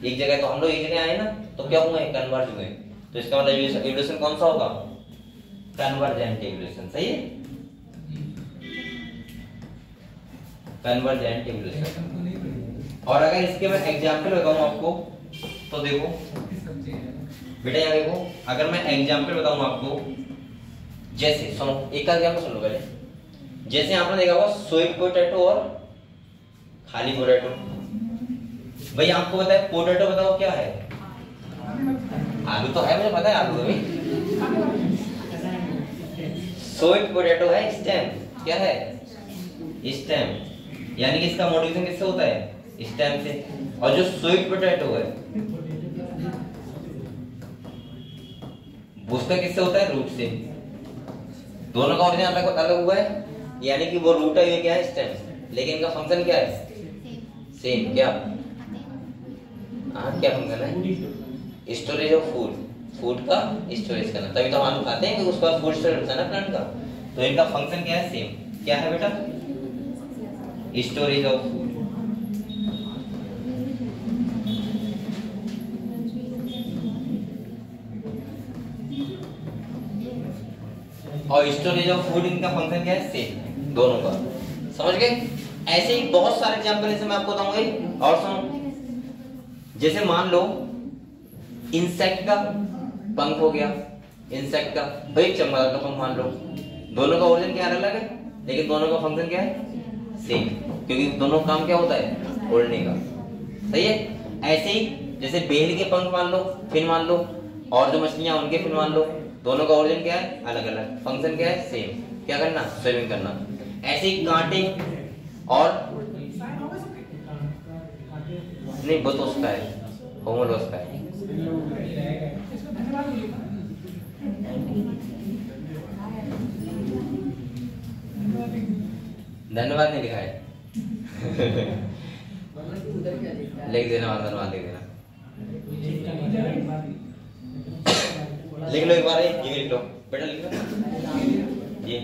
एक जगह तो हम लोग एक जगह आए ना, तो क्या हुए? कन्वर्ज हुए। तो इसका मतलब इवोल्यूशन कौन सा होगा? Convergent evolution. सही है, कन्वर्जेंट इवोल्यूशन। और अगर इसके मैं एग्जांपल बताऊं आपको, तो देखो बेटा यहाँ देखो, अगर मैं एग्जांपल बताऊं आपको, जैसे सुनो, एक का एग्जांपल सुन लो पहले। जैसे आपने देखा होगा स्वीट पोटैटो और खाली पोटैटो। भाई आपको पता है पोटैटो, बताओ क्या है? आलू तो है, मुझे पता है आलू है। स्वीट पोटैटो है स्टेम। क्या है? स्टेम। यानी कि इसका मॉडिफिकेशन किससे होता है? स्टेम से। और जो स्वीट पोटैटो है उसका किससे होता है? रूट से। दोनों का ओरिजिन अलग अलग हुआ है, यानी कि वो रूट है, ये क्या है? स्टेम। लेकिन इनका फंक्शन क्या है? सेम। क्या? क्या फंक्शन है? Storage of food. फूड का स्टोरेज करना, तभी तो हम आलू खाते हैं कि उसका फूड स्टोरेज होता है ना प्लांट का। तो इनका फंक्शन क्या है? सेम। क्या है बेटा? Storage of food. और स्टोरेज ऑफ फूड, इनका फंक्शन क्या है? सेम, दोनों का। समझ गए? ऐसे ही बहुत सारे एग्जांपल ऐसे मैं आपको बताऊंगा। और सुनो, जैसे मान लो इंसेक्ट का पंख हो गया, इंसेक्ट का भाई चमगादड़ का पंख मान लो। दोनों का ओरिजिन क्या अलग है, लेकिन दोनों का फंक्शन क्या है? सेम, क्योंकि दोनों काम क्या होता है? उड़ने का। सही है। ऐसे ही जैसे बेल के पंख मान लो, फिन मान लो, और जो मछलियां उनके फिन मान लो, दोनों का ओरिजिन क्या है? अलग अलग, फंक्शन क्या है? सेम। क्या करना? स्विमिंग करना। ऐसे ही कांटे और नहीं, वो तो उसका है, होमोलोगस का है। धन्यवाद नहीं लिखा है। लिख देना, धन्यवाद लिख देना। लिख लो एक बार, ये लिख लो बेटा, लिख लो ये।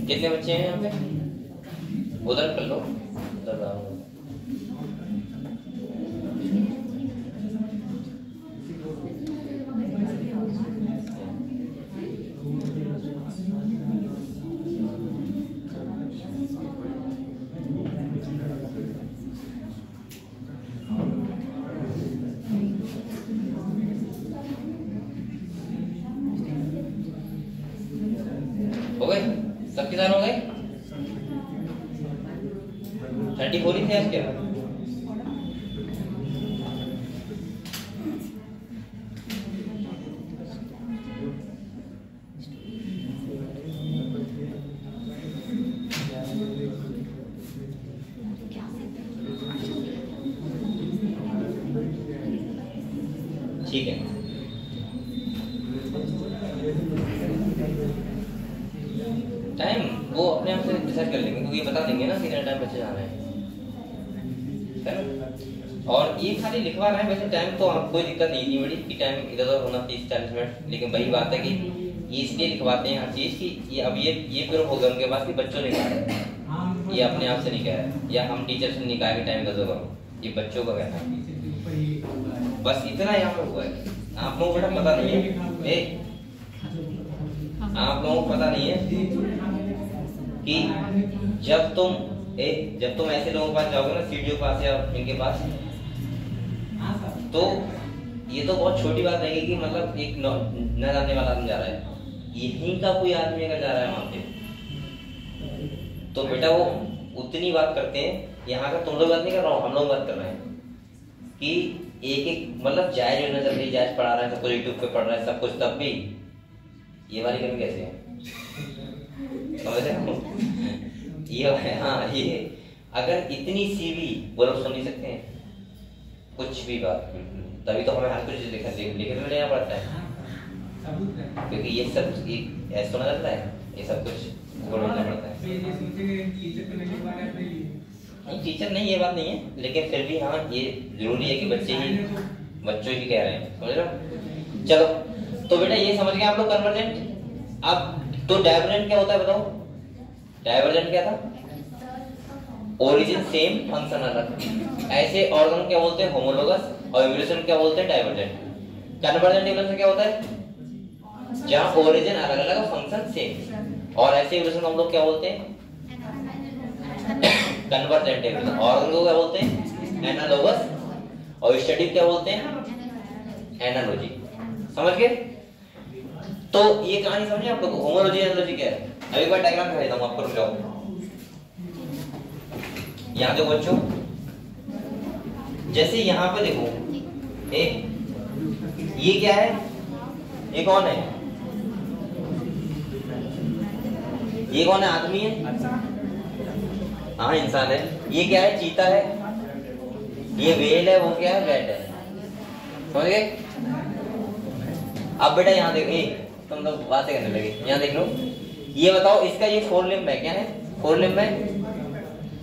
कितने बच्चे हैं यहाँ पे? उधर कर लो, उधर आओ। हो गए सब किसान हो गए? 34 ही थे आज क्या? ठीक है। टाइम वो अपने आप से डिसाइड कर लेंगे, क्योंकि बता देंगे ना कितना टाइम बचे जाना है ना। और ये खाली लिखवा रहे हैं, वैसे टाइम तो कोई दिक्कत नहीं थी बड़ी कि टाइम इधर उधर होना 30-40 मिनट, लेकिन वही बात है कि ये इसलिए लिखवाते हैं हर चीज की ये अब ये प्रूफ होगा उनके पास कि बच्चों ने कहा है, ये अपने आप से नहीं कहा है या हम टीचर से नहीं कहा कि टाइम इधर करो, ये बच्चों का कहना है। बस इतना यहाँ पर हुआ है। आप लोगों को बेटा पता नहीं है, आप लोगों को पता नहीं है कि जब तुम ऐसे लोगों के पास जाओगे ना, सीडीओ के पास या इनके पास, तो ये तो बहुत छोटी बात रहेगी कि मतलब एक न जाने वाला आदमी जा रहा है, यहीं का कोई आदमी अगर जा रहा है वहां पे, तो बेटा वो उतनी बात करते हैं। यहाँ का तुम लोग बात नहीं कर रहा हूँ, हम लोग बात कर रहे हैं कि एक मतलब जायज नजर नहीं, जायज पढ़ा रहा है, सब कुछ यूट्यूब पे पढ़ रहा है सब कुछ, तब भी ये वाली कमी कैसे है? समझ रहे हो? ये हाँ, ये अगर इतनी सीवी वो लोग सुन नहीं सकते हैं कुछ भी बात, तभी तो हमें हर कुछ लिखे में लेना पड़ता है, क्योंकि ये सब एक ऐसा सुना जाता है, ये सब कुछ ऊपर लिखना पड़ता है। नहीं टीचर नहीं, ये बात नहीं है, लेकिन फिर भी हाँ ये जरूरी है कि बच्चों ही कह रहे हैं, समझ रहे हो? चलो तो बेटा ये समझ गए आप लोग कन्वर्जेंट। अब तो डाइवर्जेंट क्या होता है बताओ? डाइवर्जेंट क्या था? ओरिजिन सेम फंक्शन अलग। ऐसे ऑर्गन क्या बोलते हैं? होमोलोगस। और इवोल्यूशन क्या बोलते हैं? डाइवर्जेंट। कन्वर्जेंट इवोल्यूशन क्या होता है? जहां ओरिजिन अलग अलग और फंक्शन सेम। और ऐसे इवोल्यूशन हम लोग क्या बोलते हैं? Convergent evolution. ऑर्गन को क्या बोलते हैं? एनालोगस। और स्टडी क्या बोलते हैं? एनालॉजी। समझ गए? तो ये कहानी समझे आप लोग? होमोलॉजी एनालॉजी क्या है? अभी एक बार डायग्राम दिखा देता हूं आपको, रुक जाओ। यहां देखो बच्चों, जैसे यहां पे देखो ये क्या है? ये कौन है? ये कौन है? आदमी है? हाँ इंसान है। ये क्या है? चीता है। ये व्हेल है, वो क्या है? बैट है। समझ गए? अब बेटा यहाँ देखो, तुम लोग बातें करने लगे, यहाँ देख लो। ये बताओ इसका ये 4 लिम्ब है, क्या है 4 लिम्ब है?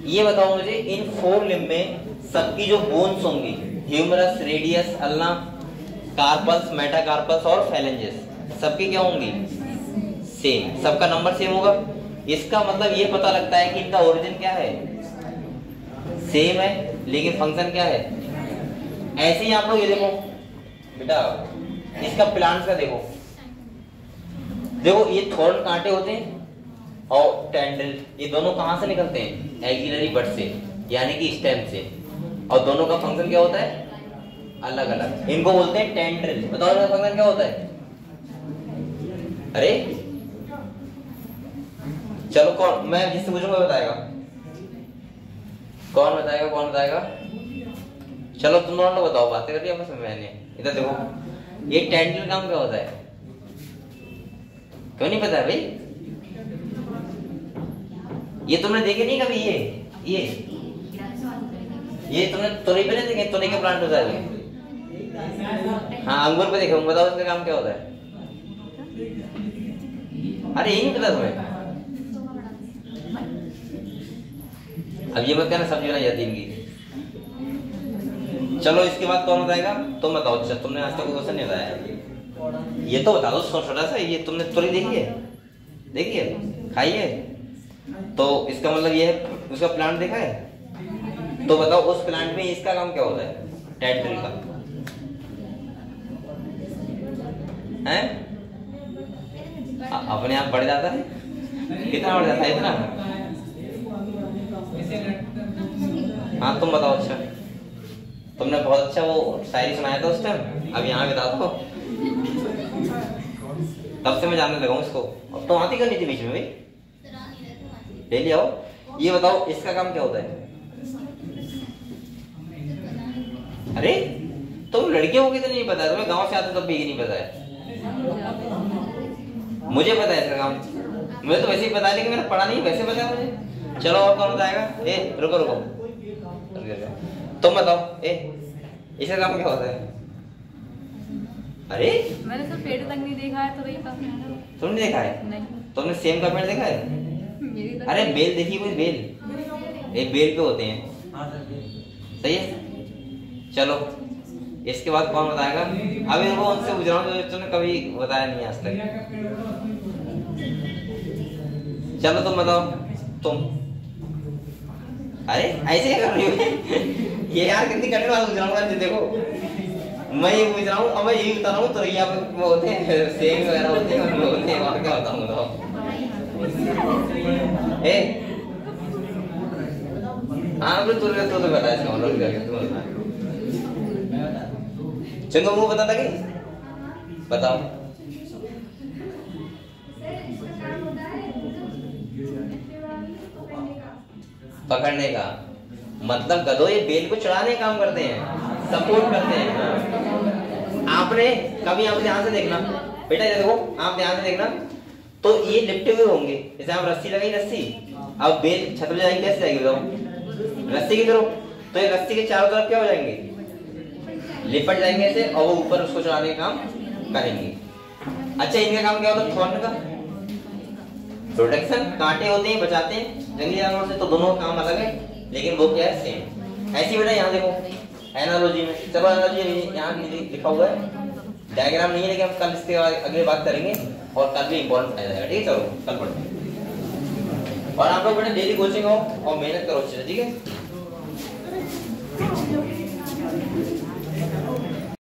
ये बताओ मुझे इन 4 लिम्ब में सबकी जो बोन्स होंगी, humerus, radius, ulna, carpals, metacarpals और फेलेंजेस, सबकी क्या होंगी? सेम। सबका नंबर सेम होगा। इसका मतलब ये पता लगता है कि इनका ओरिजिन क्या है? सेम है, लेकिन फंक्शन क्या है? ऐसे ही आप लोग ये देखो बेटा, इसका प्लांट्स का देखो, ये थॉर्न कांटे होते हैं और टेंडल, ये दोनों कहां से निकलते हैं? एक्सिलरी बड से, यानी कि स्टेम से। और दोनों का फंक्शन क्या होता है? अलग अलग। इनको बोलते हैं टेंड्रिल। बताओ इनका फंक्शन क्या होता है? अरे चलो कौन, मैं जिससे पूछूंगा बताएगा। कौन बताएगा? कौन बताएगा? चलो तुम दोनों बताओ, बातें करिए आपस में। मैंने इधर देखो, ये टेंड्रिल काम क्या होता है? क्यों नहीं पता है भाई? ये तुमने देखे नहीं कभी? ये तुमने तोरी पे नहीं देखे? तोरी का प्लांट होता है। हाँ अंगूर पे देखो, बताओ इसका काम क्या होता है? अरे यही नहीं पता तुम्हें? अब ये मत कहना सब्जी बनाई जाती इनकी। चलो इसके बाद कौन बताएगा? तुम बताओ। अच्छा तुमने आज तक क्वेश्चन नहीं बताया, ये तो बता दो छोटा सा। ये तुमने तोरी देखी है? देखी है? खाई है? तो इसका मतलब ये है उसका प्लांट देखा है? तो बताओ उस प्लांट में इसका काम क्या होता है? टेंड्रिल का है? अपने आप बढ़ जाता है। कितना बढ़ जाता है? इतना। हाँ तुम बताओ। अच्छा तुमने बहुत अच्छा वो शायरी सुनाया था उस टाइम, अब यहाँ बता दो। तब से मैं जानने लगा हूँ इसको। अब तो आती करनी थी बीच में भाई, ले लिया आओ। ये बताओ इसका काम क्या होता है? अरे तुम लड़कियों को तो नहीं पता है? तुम्हें गांव से आते तब भी नहीं पता है? मुझे पता है इसका काम, मुझे तो वैसे ही पता है, लेकिन मैंने पढ़ा नहीं, वैसे पता है मुझे। चलो और कौन बताएगा? रुको रुको, तुम बताओ। इसका काम क्या होता है? अरे मैंने सिर्फ पेड़ तक नहीं देखा है तो वही काफी है। तुमने देखा है? नहीं तुमने सेम का पेड़ देखा है? मेरी तो अरे बेल देखी कोई? बेल एक बेल पे होते हैं। सही है, चलो इसके बाद कौन बताएगा? अभी वो उनसे पूछ रहा हूँ जो तुमने कभी बताया नहीं आज तक। चलो तुम बताओ। तुम अरे ऐसे क्या कर रही हो? ये यार कितनी कठिन बात पूछ रहा हूँ। देखो मैं ये पूछ रहा हूँ और मैं यही बता रहा हूँ। तो यहाँ पे वो होते हैं सेम वगैरह होते हैं होते हैं और क्या बताऊँ बताओ। हाँ तो बता इसका मतलब क्या है? तुम बता। चंदो मुंह बता था कि बताओ। पकड़ने का मतलब गधों ये बेल को चढ़ाने काम करते हैं, सपोर्ट करते हैं। आपने कभी आप ध्यान से देखना बेटा, ये देखो आप ध्यान से देखना तो ये लिपटे हुए होंगे। जैसे आप रस्सी लगाई, रस्सी अब बेल छत पे जाएगी, कैसे जाएगी बताओ? रस्सी की तरफ। तो ये रस्सी के चारों तरफ क्या हो जाएंगे? लिपट जाएंगे ऐसे और वो ऊपर उसको चढ़ाने का काम करेंगे। अच्छा इनका काम क्या होता है? थॉर्न का प्रोटेक्शन, कांटे होते हैं बचाते हैं जंगली जानवरों से। तो दोनों का काम अलग है लेकिन वो क्या है? सेम। ऐसी बेटा यहाँ देखो एनालॉजी में, चलो एनालॉजी यहाँ लिखा हुआ है, डायग्राम नहीं है लेकिन हम कल इसके बाद अगली बात करेंगे और कल भी इंपॉर्टेंट फायदा है। ठीक है, चलो कल पढ़ते हैं। और आप लोग बेटा डेली कोचिंग हो और मेहनत करो अच्छे से, ठीक है।